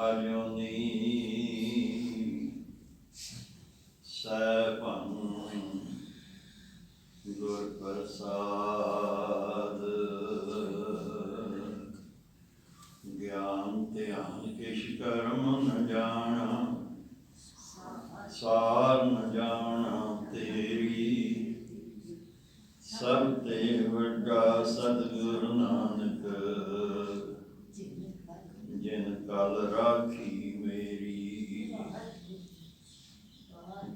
ਅਜੋਨੀ ਸੈਭੰ ਗੁਰ ਪ੍ਰਸਾਦ। ਗਿਆਨ ਧਿਆਨ ਕਿਛ ਕਰਮ ਨ ਜਾਣਾ, ਸਾਰ ਨ ਜਾਣਾ ਤੇਰੀ। ਸਭ ਤੇ ਵੱਡਾ ਸਤਿਗੁਰ ਨਾਨਕ, ਜਿਨ ਕਲ ਰਾਖੀ ਮੇਰੀ।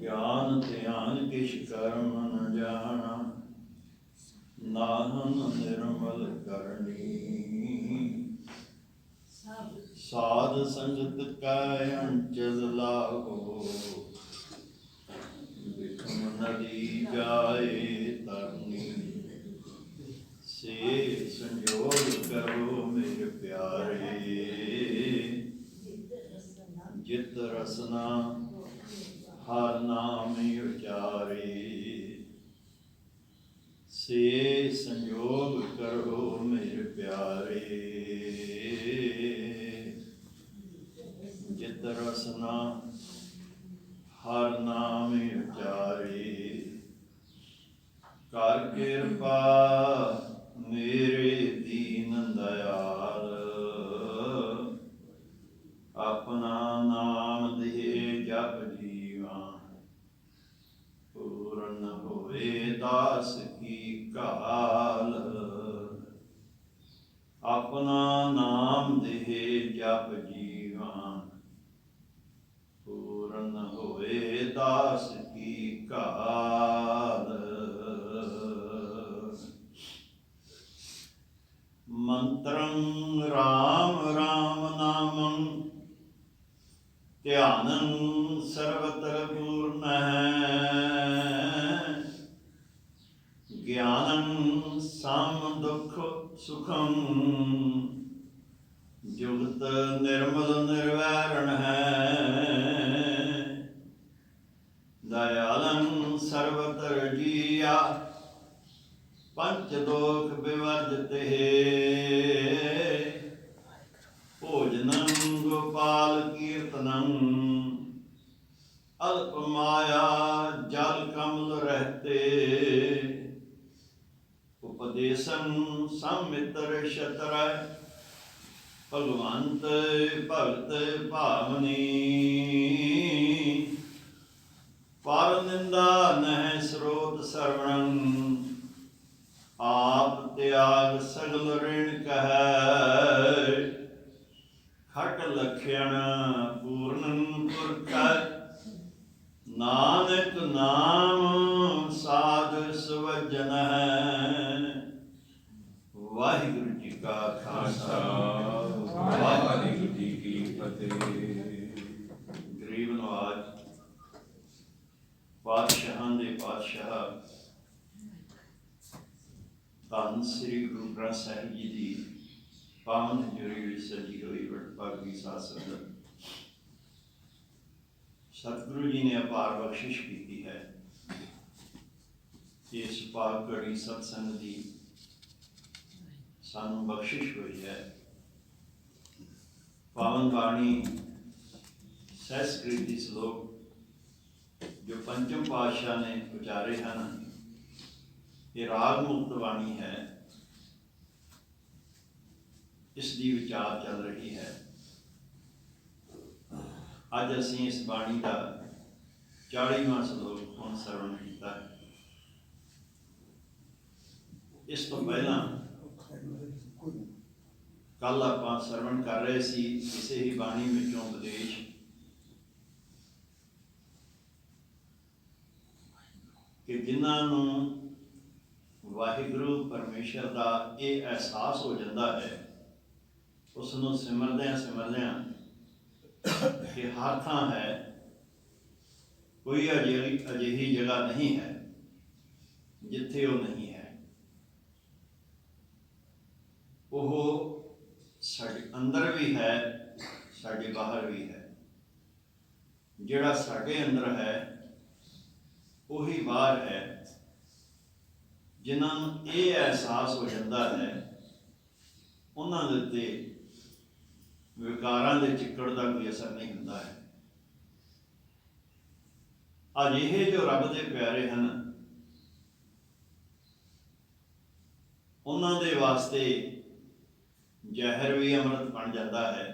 ਗਿਆਨ ਧਿਆਨ ਕਿਛ ਕਰਮ ਨ ਜਾਣਾ, ਨਾਹਨ ਨਿਰਮਲ ਕਰਨੀ। ਸਾਧ ਸੰਗਤ ਕੈ ਅੰਚਲ ਲਾਗੋ, ਬਿਖਮ ਨਦੀ ਜਾਏ ਤਰਨੀ। ਸੇ ਸੰਜੋਗ ਕਰੋ ਮੇਰੇ ਪਿਆਰੇ, ਜਿਤ ਰਸਨਾ ਹਰ ਨਾਮ ਉਚਾਰੇ। ਸੇ ਸੰਜੋਗ ਕਰੋ ਮੇਰੇ ਪਿਆਰੇ, ਜਿਤ ਰਸਨਾ ਹਰ ਨਾਮ ਉਚਾਰੇ। ਕਰ ਕਿਰਪਾ ਮੇਰੇ ਦੀਨ ਦਇਆਲ, ਆਪਣਾ ਨਾਮ ਦੇ ਜਪ ਜੀਵਾਂ। ਪੂਰਨ ਹੋਏ ਦਾਸ ਕੀ ਕਾਲ, ਆਪਣਾ ਨਾਮ ਦੇ ਜਪ ਜੀਵਾਂ। ਪੂਰਨ ਹੋਏ ਦਾਸ ਕੀ ਕਾਲ। ਮੰਤਰੰ ਰਾਮ ਰਾਮ ਨਾਮੰ, ਧਿਆਨੰ ਸਰਵਤਰ ਪੂਰਨഃ। ਗਿਆਨੰ ਸਮ ਦੁਖ ਸੁਖੰ, ਜੁਗਤ ਨਿਰਮਲ ਨਿਰਵੈਰਣഃ। ਦਇਆਲੰ ਸਰਵਤਰ ਜੀਆ, ਪੰਚ ਦੋਖ ਵਿਵਰਜਤੇ। ਭੋਜਨੰ ਗੋਪਾਲ ਕੀਰਤਨੰ, ਅਲਪ ਮਾਇਆ ਜਲ ਕਮਲ ਰਹਤੇ। ਉਪਦੇਸੰ ਸੰਮਿਤਰ ਸ਼ਤਰੈ, ਭਗਵੰਤ ਭਗਤ ਭਾਵਨੀ। ਪਰ ਨਿੰਦਾ ਨਹਿ ਸਰੋਤ ਸਰਵਣੰ, ਆਪ ਤਿਆਗ ਸਗਲ ਰਿਣ ਕਹੈ। ਖਟ ਲਖਿਆਣ ਪੂਰਨ ਪੁਰਖ, ਨਾਨਕ ਨਾਮ ਸਾਧ ਸੁਵਜਨഃ। ਵਾਹਿਗੁਰੂ ਜੀ ਕਾ ਖਾਲਸਾ, ਵਾਹਿਗੁਰੂ ਜੀ ਕੀ ਫਤਿਹ। ਗਰੀਬ ਨਵਾਜ ਪਾਤਸ਼ਾਹਾਂ ਦੇ ਪਾਤਸ਼ਾਹ ਧੰਨ ਸ੍ਰੀ ਗੁਰੂ ਗ੍ਰੰਥ ਸਾਹਿਬ ਜੀ ਦੀ ਪਾਵਨ ਹਜ਼ੂਰੀ ਵਿੱਚ ਸਜੀ ਹੋਈ ਵਡਭਾਗੀ ਸਾਧ ਸੰਗਤ, ਸਤਿਗੁਰੂ ਜੀ ਨੇ ਅਪਾਰ ਬਖਸ਼ਿਸ਼ ਕੀਤੀ ਹੈ। ਇਸ ਪਾਕ ਘੜੀ ਸਤਸੰਗ ਦੀ ਸਾਨੂੰ ਬਖਸ਼ਿਸ਼ ਹੋਈ ਹੈ। ਪਾਵਨ ਬਾਣੀ ਸੰਸਕ੍ਰਿਤ ਦੀ ਸ਼ਲੋਕ ਜੋ ਪੰਚਮ ਪਾਤਸ਼ਾਹ ਨੇ ਉਚਾਰੇ ਹਨ, ਇਹ ਰਾਗ ਮੁਕਤ ਬਾਣੀ ਹੈ। ਇਸ ਦੀ ਵਿਚਾਰ ਚੱਲ ਰਹੀ ਹੈ। ਅੱਜ ਅਸੀਂ ਇਸ ਬਾਣੀ ਦਾ 40ਵਾਂ ਸ਼ਲੋਕ ਹੁਣ ਸਰਵਣ ਕੀਤਾ ਹੈ। ਇਸ ਤੋਂ ਪਹਿਲਾਂ ਕੱਲ ਆਪਾਂ ਸਰਵਣ ਕਰ ਰਹੇ ਸੀ ਕਿਸੇ ਹੀ ਬਾਣੀ ਵਿੱਚੋਂ ਉਪਦੇਸ਼, ਕਿ ਜਿਨ੍ਹਾਂ ਨੂੰ ਵਾਹਿਗੁਰੂ ਪਰਮੇਸ਼ਰ ਦਾ ਇਹ ਅਹਿਸਾਸ ਹੋ ਜਾਂਦਾ ਹੈ, ਉਸ ਨੂੰ ਸਿਮਰਦਿਆਂ ਕਿ ਹਰ ਥਾਂ ਹੈ, ਕੋਈ ਅਜਿਹੀ ਜਗ੍ਹਾ ਨਹੀਂ ਹੈ ਜਿੱਥੇ ਉਹ ਨਹੀਂ ਹੈ। ਉਹ ਸਾਡੇ ਅੰਦਰ ਵੀ ਹੈ, ਸਾਡੇ ਬਾਹਰ ਵੀ ਹੈ। ਜਿਹੜਾ ਸਾਡੇ ਅੰਦਰ ਹੈ ਉਹੀ ਬਾਹਰ ਹੈ। ਜਿਨ੍ਹਾਂ ਨੂੰ ਇਹ ਅਹਿਸਾਸ ਹੋ ਜਾਂਦਾ ਹੈ, ਉਹਨਾਂ ਦੇ ਉੱਤੇ ਵਿਕਾਰਾਂ ਦੇ ਚਿੱਕੜ ਦਾ ਕੋਈ ਅਸਰ ਨਹੀਂ ਹੁੰਦਾ ਹੈ। ਅਜਿਹੇ ਜੋ ਰੱਬ ਦੇ ਪਿਆਰੇ ਹਨ, ਉਹਨਾਂ ਦੇ ਵਾਸਤੇ ਜ਼ਹਿਰ ਵੀ ਅੰਮ੍ਰਿਤ ਬਣ ਜਾਂਦਾ ਹੈ।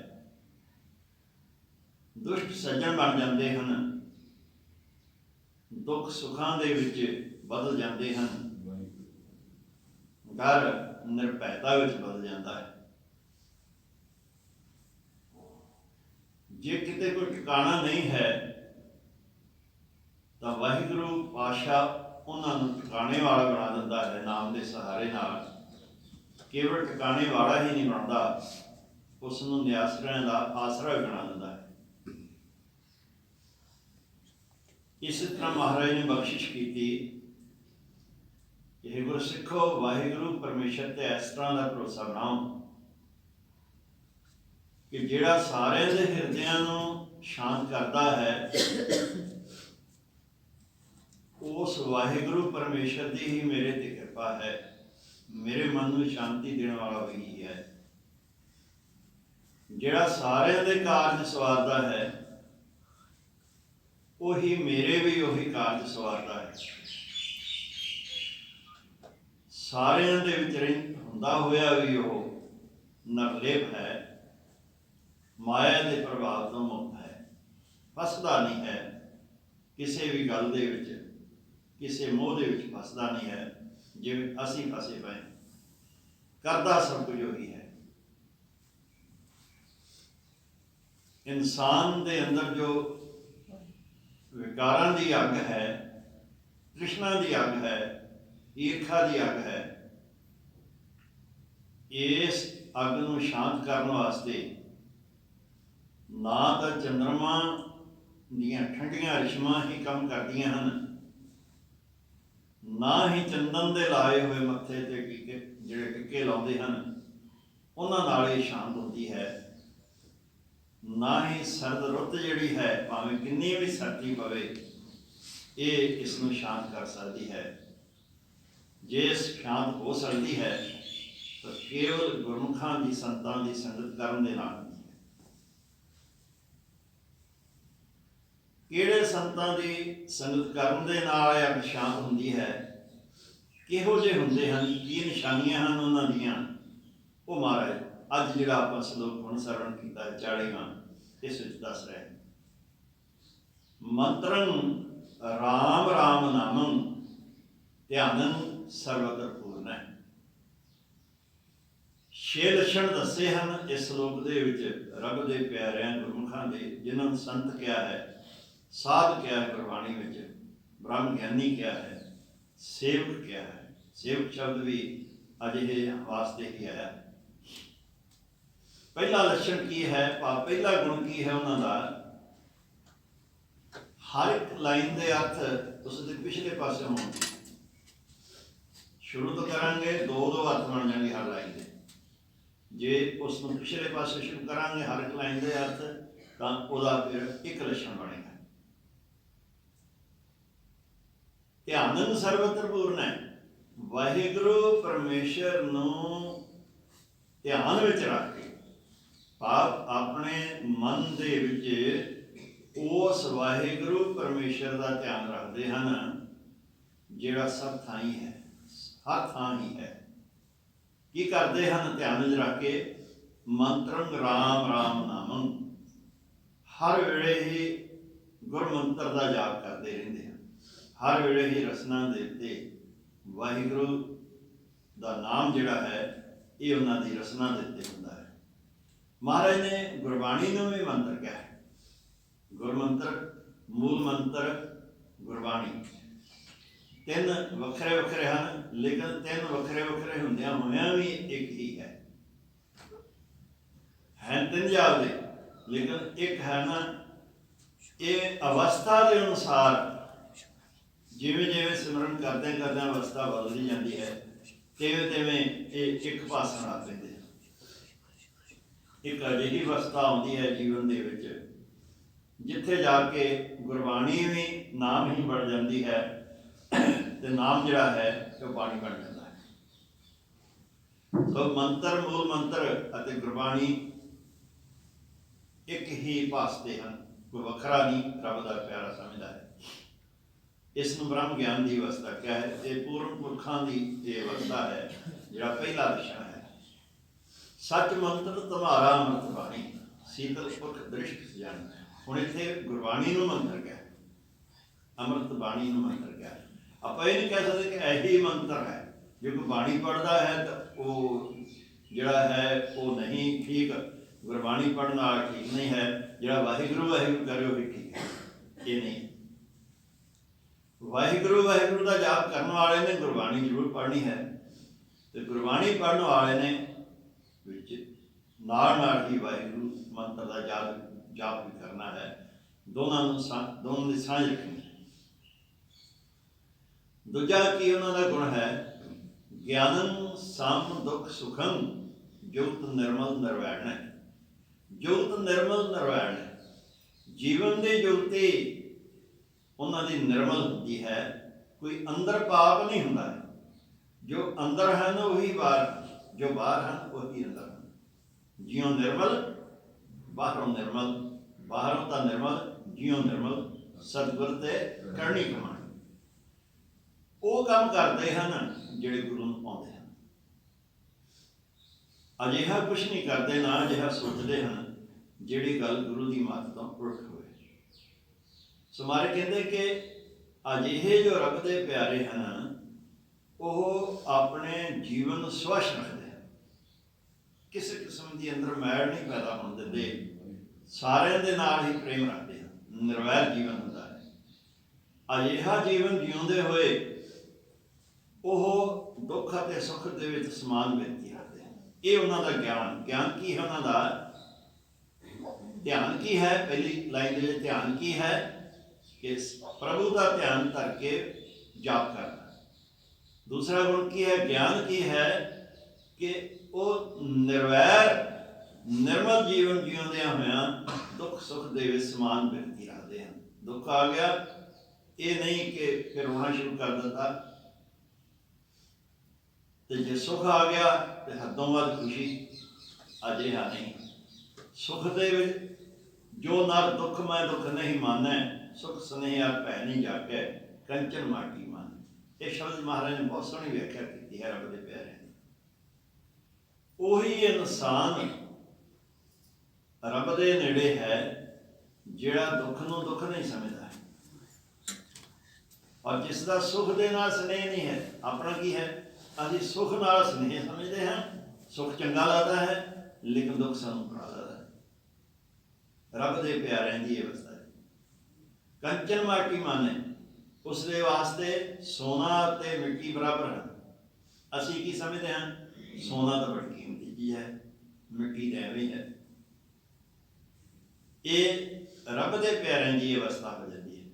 ਦੁਸ਼ਟ ਸੱਜਣ ਬਣ ਜਾਂਦੇ ਹਨ, ਦੁੱਖ ਸੁੱਖਾਂ ਦੇ ਵਿੱਚ ਬਦਲ ਜਾਂਦੇ ਹਨ, ਡਰ ਨਿਰਭੈਤਾ ਵਿੱਚ ਬਦਲ ਜਾਂਦਾ ਹੈ। ਜੇ ਕਿਤੇ ਕੋਈ ਟਿਕਾਣਾ ਨਹੀਂ ਹੈ ਤਾਂ ਵਾਹਿਗੁਰੂ ਪਾਤਸ਼ਾਹ ਉਹਨਾਂ ਨੂੰ ਟਿਕਾਣੇ ਵਾਲਾ ਬਣਾ ਦਿੰਦਾ ਹੈ। ਨਾਮ ਦੇ ਸਹਾਰੇ ਨਾਲ ਕੇਵਲ ਟਿਕਾਣੇ ਵਾਲਾ ਹੀ ਨਹੀਂ ਬਣਦਾ, ਉਸ ਨੂੰ ਨਿਆਸਰਿਆਂ ਦਾ ਆਸਰਾ ਵੀ ਬਣਾ ਦਿੰਦਾ ਹੈ। ਇਸ ਤਰ੍ਹਾਂ ਮਹਾਰਾਜ ਨੇ ਬਖਸ਼ਿਸ਼ ਕੀਤੀ ਕਿ ਗੁਰਸਿੱਖੋ, ਵਾਹਿਗੁਰੂ ਪਰਮੇਸ਼ਰ ਤੇ ਇਸ ਤਰ੍ਹਾਂ ਦਾ ਭਰੋਸਾ ਬਣਾਓ ਕਿ ਜਿਹੜਾ ਸਾਰਿਆਂ ਦੇ ਹਿਰਦਿਆਂ ਨੂੰ ਸ਼ਾਂਤ ਕਰਦਾ ਹੈ, ਉਸ ਵਾਹਿਗੁਰੂ ਪਰਮੇਸ਼ਰ ਦੀ ਹੀ ਮੇਰੇ ਤੇ ਕਿਰਪਾ ਹੈ। ਮੇਰੇ ਮਨ ਨੂੰ ਸ਼ਾਂਤੀ ਦੇਣ ਵਾਲਾ ਵੀ ਹੈ। ਜਿਹੜਾ ਸਾਰਿਆਂ ਦੇ ਕਾਰਜ ਸਵਾਰਦਾ ਹੈ, ਉਹੀ ਮੇਰੇ ਵੀ ਉਹੀ ਕਾਰਜ ਸਵਾਰਦਾ ਹੈ। ਸਾਰਿਆਂ ਦੇ ਵਿੱਚ ਹੁੰਦਾ ਹੋਇਆ ਵੀ ਉਹ ਨਿਰਲੇਪ ਹੈ, ਮਾਇਆ ਦੇ ਪ੍ਰਭਾਵ ਤੋਂ ਮੁਕਤ ਹੈ, ਫਸਦਾ ਨਹੀਂ ਹੈ, ਕਿਸੇ ਵੀ ਗੱਲ ਦੇ ਵਿੱਚ, ਕਿਸੇ ਮੋਹ ਦੇ ਵਿੱਚ ਫਸਦਾ ਨਹੀਂ ਹੈ ਜਿਵੇਂ ਅਸੀਂ ਫਸੇ ਪਏ। ਕਰਦਾ ਸਭ ਕੁਝ ਉਹੀ ਹੈ। ਇਨਸਾਨ ਦੇ ਅੰਦਰ ਜੋ ਵਿਕਾਰਾਂ ਦੀ ਅੱਗ ਹੈ, ਤ੍ਰਿਸ਼ਨਾ ਦੀ ਅੱਗ ਹੈ, ਈਰਖਾ ਦੀ ਅੱਗ ਹੈ, ਇਸ ਅੱਗ ਨੂੰ ਸ਼ਾਂਤ ਕਰਨ ਵਾਸਤੇ ਨਾ ਤਾਂ ਚੰਦਰਮਾ ਦੀਆਂ ਠੰਡੀਆਂ ਰਿਸ਼ਮਾਂ ਹੀ ਕੰਮ ਕਰਦੀਆਂ ਹਨ, ਨਾ ਹੀ ਚੰਦਨ ਦੇ ਲਾਏ ਹੋਏ ਮੱਥੇ ਤੇ ਟੀਕੇ, ਜਿਹੜੇ ਟਿੱਕੇ ਲਾਉਂਦੇ ਹਨ, ਉਹਨਾਂ ਨਾਲ ਇਹ ਸ਼ਾਂਤ ਹੁੰਦੀ ਹੈ। ਨਾ ਹੀ ਸਰਦ ਰੁੱਤ ਜਿਹੜੀ ਹੈ, ਭਾਵੇਂ ਕਿੰਨੀ ਵੀ ਸਰਦੀ ਪਵੇ, ਇਹ ਇਸ ਨੂੰ ਸ਼ਾਂਤ ਕਰ ਸਕਦੀ ਹੈ। ਜੇ ਸ਼ਾਂਤ ਹੋ ਸਕਦੀ ਹੈ ਤਾਂ ਕੇਵਲ ਗੁਰਮੁਖਾਂ ਦੀ, ਸੰਤਾਂ ਦੀ ਸੰਗਤ ਕਰਨ ਦੇ ਨਾਲ ਹੁੰਦੀ ਹੈ। ਕਿਹੜੇ ਸੰਤਾਂ ਦੀ ਸੰਗਤ ਕਰਨ ਦੇ ਨਾਲ ਇਹ ਅੱਗ ਸ਼ਾਂਤ ਹੁੰਦੀ ਹੈ, ਕਿਹੋ ਜਿਹੇ ਹੁੰਦੇ ਹਨ, ਕੀ ਨਿਸ਼ਾਨੀਆਂ ਹਨ ਉਹਨਾਂ ਦੀਆਂ, ਉਹ ਮਹਾਰਾਜ ਅੱਜ ਜਿਹੜਾ ਆਪਾਂ ਸਲੋਕ ਹੁਣ ਸਰਵਣ ਕੀਤਾ 40ਵਾਂ, ਇਸ ਵਿੱਚ ਦੱਸ ਰਹੇ। ਮੰਤਰੰ ਰਾਮ ਰਾਮ ਨਾਮੰ ਧਿਆਨੰ ਸਰਵਤਰ ਪੂਰਨ ਹੈ। 6 ਲੱਛਣ ਦੱਸੇ ਹਨ ਇਸ ਸਲੋਕ ਦੇ ਵਿੱਚ ਰੱਬ ਦੇ ਪਿਆਰਿਆਂ ਗੁਰਮੁਖਾਂ ਦੇ, ਜਿਨ੍ਹਾਂ ਨੂੰ ਸੰਤ ਕਿਹਾ ਹੈ, ਸਾਧ ਕਿਹਾ ਹੈ, ਗੁਰਬਾਣੀ ਵਿੱਚ ਬ੍ਰਹਮ ਗਿਆਨੀ ਕਿਹਾ ਹੈ, ਸੇਵਕ ਕਿਹਾ ਹੈ। ਸੇਵਕ ਸ਼ਬਦ ਵੀ ਅਜਿਹੇ ਵਾਸਤੇ ਹੀ ਆਇਆ। ਪਹਿਲਾ ਲੱਛਣ ਕੀ ਹੈ, ਪਹਿਲਾ ਗੁਣ ਕੀ ਹੈ ਉਹਨਾਂ ਦਾ? ਹਰ ਇੱਕ ਲਾਈਨ ਦੇ ਅਰਥ ਉਸ ਦੇ ਪਿਛਲੇ ਪਾਸੇ ਹੋਣ। ਸ਼ੁਰੂ ਤੋਂ ਕਰਾਂਗੇ, ਦੋ ਅਰਥ ਬਣ ਜਾਣਗੇ ਹਰ ਲਾਈਨ ਦੇ। ਜੇ ਉਸ ਨੂੰ ਪਿਛਲੇ ਪਾਸੇ ਸ਼ੁਰੂ ਕਰਾਂਗੇ ਹਰ ਇੱਕ ਲਾਈਨ ਦੇ ਅਰਥ, ਤਾਂ ਉਹਦਾ ਫਿਰ ਇੱਕ ਲੱਛਣ ਬਣੇਗਾ। ਧਿਆਨੰ ਸਰਵਤਰ ਪੂਰਨ ਹੈ। ਵਾਹਿਗੁਰੂ ਪਰਮੇਸ਼ਰ ਨੂੰ ਧਿਆਨ ਵਿੱਚ ਰੱਖ ਕੇ, ਭਾਵ ਆਪਣੇ ਮਨ ਦੇ ਵਿੱਚ ਉਸ ਵਾਹਿਗੁਰੂ ਪਰਮੇਸ਼ਰ ਦਾ ਧਿਆਨ ਰੱਖਦੇ ਹਨ, ਜਿਹੜਾ ਸਭ ਥਾਂ ਹੀ ਹੈ, ਹਰ ਥਾਂ ਹੀ ਹੈ। ਕੀ ਕਰਦੇ ਹਨ ਧਿਆਨ ਵਿੱਚ ਰੱਖ ਕੇ? ਮੰਤਰੰ ਰਾਮ ਰਾਮ ਨਾਮੰ, ਹਰ ਵੇਲੇ ਹੀ ਗੁਰਮੰਤਰ ਦਾ ਜਾਪ ਕਰਦੇ ਰਹਿੰਦੇ ਹਨ। ਹਰ ਵੇਲੇ ਹੀ ਰਸਨਾ ਦੇ ਉੱਤੇ ਵਾਹਿਗੁਰੂ ਦਾ ਨਾਮ ਜਿਹੜਾ ਹੈ, ਇਹ ਉਹਨਾਂ ਦੀ ਰਸਨਾ ਦੇ ਉੱਤੇ ਹੁੰਦਾ ਹੈ। ਮਹਾਰਾਜ ਨੇ ਗੁਰਬਾਣੀ ਨੂੰ ਵੀ ਮੰਤਰ ਕਿਹਾ ਹੈ। ਗੁਰਮੰਤਰ, ਮੂਲ ਮੰਤਰ, ਗੁਰਬਾਣੀ, ਤਿੰਨ ਵੱਖਰੇ ਵੱਖਰੇ ਹਨ, ਲੇਕਿਨ ਤਿੰਨ ਵੱਖਰੇ ਵੱਖਰੇ ਹੁੰਦਿਆਂ ਹੋਇਆਂ ਵੀ ਇੱਕ ਹੀ ਹੈ। ਤਿੰਨ ਜਾਪਦੇ, ਲੇਕਿਨ ਇੱਕ ਹੈ ਨਾ। ਇਹ ਅਵਸਥਾ ਦੇ ਅਨੁਸਾਰ ਜਿਵੇਂ ਜਿਵੇਂ ਸਿਮਰਨ ਕਰਦੇ ਕਰਦਿਆਂ ਅਵਸਥਾ ਬਦਲਦੀ ਜਾਂਦੀ ਹੈ, ਤਿਵੇਂ ਤਿਵੇਂ ਇਹ ਇੱਕ ਪਾਸਾ ਆ ਪੈਂਦੇ। ਇੱਕ ਅਜਿਹੀ ਅਵਸਥਾ ਆਉਂਦੀ ਹੈ ਜੀਵਨ ਦੇ ਵਿੱਚ, ਜਿੱਥੇ ਜਾ ਕੇ ਗੁਰਬਾਣੀ ਵੀ ਨਾਮ ਹੀ ਬਣ ਜਾਂਦੀ ਹੈ, ਤੇ ਨਾਮ ਜਿਹੜਾ ਹੈ ਉਹ ਬਾਣੀ ਬਣ ਜਾਂਦਾ ਹੈ। ਸੋ ਮੰਤਰ, ਮੂਲ ਮੰਤਰ ਅਤੇ ਗੁਰਬਾਣੀ, ਇੱਕ ਹੀ ਭਾਸਦੇ ਹਨ, ਕੋਈ ਵੱਖਰਾ ਨਹੀਂ ਰੱਬ ਦਾ ਪਿਆਰਾ ਸਮਝਦਾ ਹੈ। ਇਸ ਨੂੰ ਬ੍ਰਹਮ ਗਿਆਨ ਦੀ ਅਵਸਥਾ ਕਿਹਾ ਹੈ। ਇਹ ਪੂਰਨ ਪੁਰਖਾਂ ਦੀ ਇਹ ਅਵਸਥਾ ਹੈ, ਜਿਹੜਾ ਪਹਿਲਾ ਲੱਛਣ ਹੈ। ਸੱਚ ਮੰਤਰ ਤੁਮਾਰਾ ਅੰਮ੍ਰਿਤ ਬਾਣੀ, ਸੀਤਲ ਪੁਰਖ ਦ੍ਰਿਸ਼ਟ ਜਾਣ। ਹੁਣ ਇੱਥੇ ਗੁਰਬਾਣੀ ਨੂੰ ਮੰਤਰ ਕਿਹਾ, ਅੰਮ੍ਰਿਤ ਬਾਣੀ ਨੂੰ ਮੰਤਰ ਕਿਹਾ। ਆਪਾਂ ਇਹ ਨਹੀਂ ਕਹਿ ਸਕਦੇ ਕਿ ਇਹੀ ਮੰਤਰ ਹੈ। ਜੇ ਕੋਈ ਬਾਣੀ ਪੜ੍ਹਦਾ ਹੈ ਤਾਂ ਉਹ ਜਿਹੜਾ ਹੈ ਉਹ ਨਹੀਂ ਠੀਕ, ਗੁਰਬਾਣੀ ਪੜ੍ਹਨ ਵਾਲਾ ਠੀਕ ਨਹੀਂ ਹੈ। ਜਿਹੜਾ ਵਾਹਿਗੁਰੂ ਵਾਹਿਗੁਰੂ ਕਰੇ ਉਹ ਵੀ ਠੀਕ ਹੈ, ਇਹ ਨਹੀਂ। ਵਾਹਿਗੁਰੂ ਵਾਹਿਗੁਰੂ ਦਾ ਜਾਪ ਕਰਨ ਵਾਲੇ ਨੇ ਗੁਰਬਾਣੀ ਜ਼ਰੂਰ ਪੜ੍ਹਨੀ ਹੈ, ਅਤੇ ਗੁਰਬਾਣੀ ਪੜ੍ਹਨ ਵਾਲੇ ਨੇ ਵਿੱਚ ਨਾਲ ਨਾਲ ਹੀ ਵਾਹਿਗੁਰੂ ਮੰਤਰ ਦਾ ਜਾਪ ਵੀ ਕਰਨਾ ਹੈ। ਦੋਨਾਂ ਦੀ ਸਾਂਝ ਰੱਖਣੀ ਹੈ। ਦੂਜਾ ਕੀ ਉਹਨਾਂ ਦਾ ਗੁਣ ਹੈ, ਗਿਆਨੰ ਸਮ ਦੁੱਖ ਸੁਖੰ ਜੁਗਤ ਨਿਰਮਲ ਨਿਰਵੈਣ। ਜੁਗਤ ਨਿਰਮਲ ਨਿਰਵੈਣ, ਜੀਵਨ ਦੀ ਜੁਗਤੀ ਉਹਨਾਂ ਦੀ ਨਿਰਮਲ ਹੁੰਦੀ ਹੈ। ਕੋਈ ਅੰਦਰ ਪਾਪ ਨਹੀਂ ਹੁੰਦਾ ਹੈ। ਜੋ ਅੰਦਰ ਹਨ ਉਹੀ ਬਾਹਰ, ਜੋ ਬਾਹਰ ਹਨ ਉਹੀ ਅੰਦਰ ਹਨ। ਜਿਉਂ ਨਿਰਮਲ ਬਾਹਰੋਂ ਨਿਰਮਲ, ਬਾਹਰੋਂ ਤਾਂ ਨਿਰਮਲ ਜਿਉਂ ਨਿਰਮਲ, ਸਤਿਗੁਰ ਤੇ ਕਰਨੀ ਕਮਾਣੀ। ਉਹ ਕੰਮ ਕਰਦੇ ਹਨ ਜਿਹੜੇ ਗੁਰੂ ਨੂੰ ਪਾਉਂਦੇ ਹਨ। ਅਜਿਹਾ ਕੁਛ ਨਹੀਂ ਕਰਦੇ, ਨਾ ਅਜਿਹਾ ਸੋਚਦੇ ਹਨ ਜਿਹੜੀ ਗੱਲ ਗੁਰੂ ਦੀ ਮੱਤ ਤੋਂ ਉਲਟ ਹੋਵੇ। ਸੋ ਮਾਰੇ ਕਹਿੰਦੇ ਕਿ ਅਜਿਹੇ ਜੋ ਰੱਬ ਦੇ ਪਿਆਰੇ ਹਨ ਉਹ ਆਪਣੇ ਜੀਵਨ ਨੂੰ ਸਵੱਛ ਰੱਖਦੇ ਹਨ। ਕਿਸੇ ਕਿਸਮ ਦੀ ਅੰਦਰ ਮੈਲ ਨਹੀਂ ਪੈਦਾ ਹੋਣ ਦਿੰਦੇ। ਸਾਰਿਆਂ ਦੇ ਨਾਲ ਹੀ ਪ੍ਰੇਮ ਰੱਖਦੇ ਹਨ। ਨਿਰਵੈਰ ਜੀਵਨ ਹੁੰਦਾ ਹੈ। ਅਜਿਹਾ ਜੀਵਨ ਜਿਉਂਦੇ ਹੋਏ ਉਹ ਦੁੱਖ ਅਤੇ ਸੁੱਖ ਦੇ ਵਿੱਚ ਸਮਾਨ ਵਿਅਕਤੀ ਰੱਖਦੇ ਹਨ। ਇਹ ਉਹਨਾਂ ਦਾ ਗਿਆਨ। ਗਿਆਨ ਕੀ ਹੈ ਉਹਨਾਂ ਦਾ? ਧਿਆਨ ਕੀ ਹੈ? ਪਹਿਲੀ ਲਾਈਨ ਦੇ ਵਿੱਚ ਧਿਆਨ ਕੀ ਹੈ ਕਿ ਪ੍ਰਭੂ ਦਾ ਧਿਆਨ ਧਰ ਕੇ ਜਾਪ ਕਰਨਾ। ਦੂਸਰਾ ਗੁਣ ਕੀ ਹੈ? ਗਿਆਨ ਕੀ ਹੈ ਕਿ ਉਹ ਨਿਰਵੈਰ ਨਿਰਮਲ ਜੀਵਨ ਜਿਉਂਦਿਆਂ ਹੋਇਆਂ ਦੁੱਖ ਸੁੱਖ ਦੇ ਵਿੱਚ ਸਮਾਨ ਵਿਅਕਤੀ ਰੱਖਦੇ ਹਨ। ਦੁੱਖ ਆ ਗਿਆ, ਇਹ ਨਹੀਂ ਕਿ ਫਿਰ ਰੋਣਾ ਸ਼ੁਰੂ ਕਰ ਦਿੱਤਾ, ਤੇ ਜੇ ਸੁੱਖ ਆ ਗਿਆ ਤੇ ਹੱਦੋਂ ਵੱਧ ਖੁਸ਼ੀ। ਅਜਿਹਾ ਨਹੀਂ। ਸੁੱਖ ਦੇ ਵਿੱਚ ਜੋ ਨਰ ਦੁੱਖ ਮੈਂ ਦੁੱਖ ਨਹੀਂ ਮਾਨੈ, ਸੁਖ ਸੁਨੇਹਾ ਭੈ ਨਹੀਂ ਜਾਗੈ, ਕੰਚਨ ਮਾਟੀ ਮਨ। ਇਹ ਸ਼ਬਦ ਮਹਾਰਾਜ ਨੇ ਬਹੁਤ ਸੋਹਣੀ ਵਿਆਖਿਆ ਕੀਤੀ ਹੈ ਰੱਬ ਦੇ ਪਿਆਰਿਆਂ ਦੀ। ਉਹੀ ਇਨਸਾਨ ਰੱਬ ਦੇ ਨੇੜੇ ਹੈ ਜਿਹੜਾ ਦੁੱਖ ਨੂੰ ਦੁੱਖ ਨਹੀਂ ਸਮਝਦਾ, ਔਰ ਜਿਸ ਦਾ ਸੁੱਖ ਦੇ ਨਾਲ ਸਨੇਹ ਨਹੀਂ ਹੈ। ਆਪਣਾ ਕੀ ਹੈ? ਅਸੀਂ ਸੁੱਖ ਨਾਲ ਸਨੇਹ ਸਮਝਦੇ ਹਾਂ। ਸੁੱਖ ਚੰਗਾ ਲੱਗਦਾ ਹੈ, ਲੇਕਿਨ ਦੁੱਖ ਸਾਨੂੰ ਬੁਰਾ ਲੱਗਦਾ ਹੈ। ਰੱਬ ਦੇ ਪਿਆਰਿਆਂ ਦੀ ਅਵਸਥਾ ਹੈ। ਕੰਚਨ ਮਾਟੀ ਮਾਨੇ, ਉਸ ਦੇ ਵਾਸਤੇ ਸੋਨਾ ਅਤੇ ਮਿੱਟੀ ਬਰਾਬਰ ਹਨ। ਅਸੀਂ ਕੀ ਸਮਝਦੇ ਹਾਂ? ਸੋਨਾ ਤਾਂ ਬੜੀ ਕੀਮਤੀ ਚੀਜ਼ ਹੈ, ਮਿੱਟੀ ਤਾਂ ਐਵੇਂ ਹੈ। ਇਹ ਰੱਬ ਦੇ ਪਿਆਰਿਆਂ ਦੀ ਅਵਸਥਾ ਹੋ ਜਾਂਦੀ ਹੈ।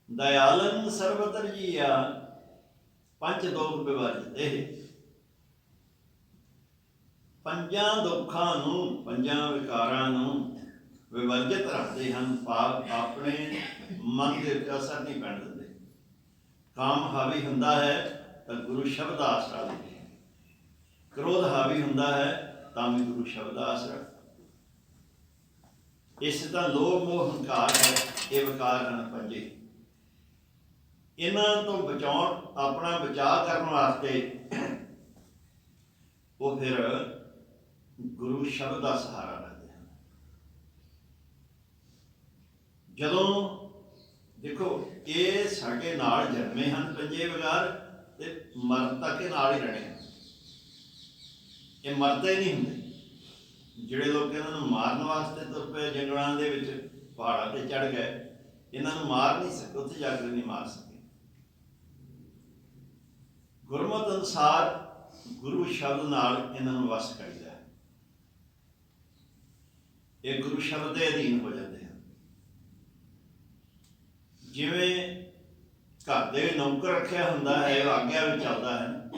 ਦਇਆਲਨ ਸਰਬਤਰ ਜੀਆ, ਪੰਜ ਦੋਖ ਵਿਵਰਜਿਤ। ਇਹ ਪੰਜਾਂ ਦੁੱਖਾਂ ਨੂੰ, ਪੰਜਾਂ ਵਿਕਾਰਾਂ ਨੂੰ ਵਿਵਰਜਿਤ ਰੱਖਦੇ ਹਨ। ਭਾਵ ਆਪਣੇ ਮਨ ਦੇ ਉੱਤੇ ਅਸਰ ਨਹੀਂ ਪੈਣ ਦਿੰਦੇ। ਕਾਮ ਹਾਵੀ ਹੁੰਦਾ ਹੈ ਤਾਂ ਗੁਰੂ ਸ਼ਬਦ ਦਾ ਆਸਰਾ ਲੈਂਦੇ ਹਨ। ਕ੍ਰੋਧ ਹਾਵੀ ਹੁੰਦਾ ਹੈ ਤਾਂ ਵੀ ਗੁਰੂ ਸ਼ਬਦ ਦਾ ਆਸਰਾ। ਇਸ ਦਾ ਲੋਭ ਮੋਹ ਹੰਕਾਰ ਹੈ, ਇਹ ਵਿਕਾਰ ਹਨ ਪੰਜੇ। ਇਹਨਾਂ ਤੋਂ ਬਚਾਉਣ, ਆਪਣਾ ਬਚਾਅ ਕਰਨ ਵਾਸਤੇ ਉਹ ਫਿਰ ਗੁਰੂ ਸ਼ਬਦ ਦਾ ਸਹਾਰਾ ਲੈਂਦੇ ਹਨ। ਜਦੋਂ ਦੇਖੋ ਇਹ ਸਾਡੇ ਨਾਲ ਜਨਮੇ ਹਨ ਪੰਜੇ ਵਿਕਾਰ, ਤੇ ਮਰਨ ਤੱਕ ਇਹ ਨਾਲ ਹੀ ਰਹਿਣੇ ਹਨ। ਇਹ ਮਰਦੇ ਨਹੀਂ ਹੁੰਦੇ। ਜਿਹੜੇ ਲੋਕ ਇਹਨਾਂ ਨੂੰ ਮਾਰਨ ਵਾਸਤੇ ਤੁਰ ਪਏ ਜੰਗਲਾਂ ਦੇ ਵਿੱਚ, ਪਹਾੜਾਂ 'ਤੇ ਚੜ੍ਹ ਗਏ, ਇਹਨਾਂ ਨੂੰ ਮਾਰ ਨਹੀਂ ਸਕੇ, ਉੱਥੇ ਜਾ ਕੇ ਨਹੀਂ ਮਾਰ ਸਕੇ। ਗੁਰਮਤਿ ਅਨੁਸਾਰ ਗੁਰੂ ਸ਼ਬਦ ਨਾਲ ਇਹਨਾਂ ਨੂੰ ਵਸ ਕਰੀਦਾ ਹੈ। ਇਹ ਗੁਰੂ ਸ਼ਬਦ ਦੇ ਅਧੀਨ ਹੋ ਜਾਂਦੇ ਹਨ। ਜਿਵੇਂ ਘਰ ਦੇ ਨੌਕਰ ਰੱਖਿਆ ਹੁੰਦਾ ਹੈ, ਉਹ ਆਗਿਆ ਵਿੱਚ ਚੱਲਦਾ ਹੈ,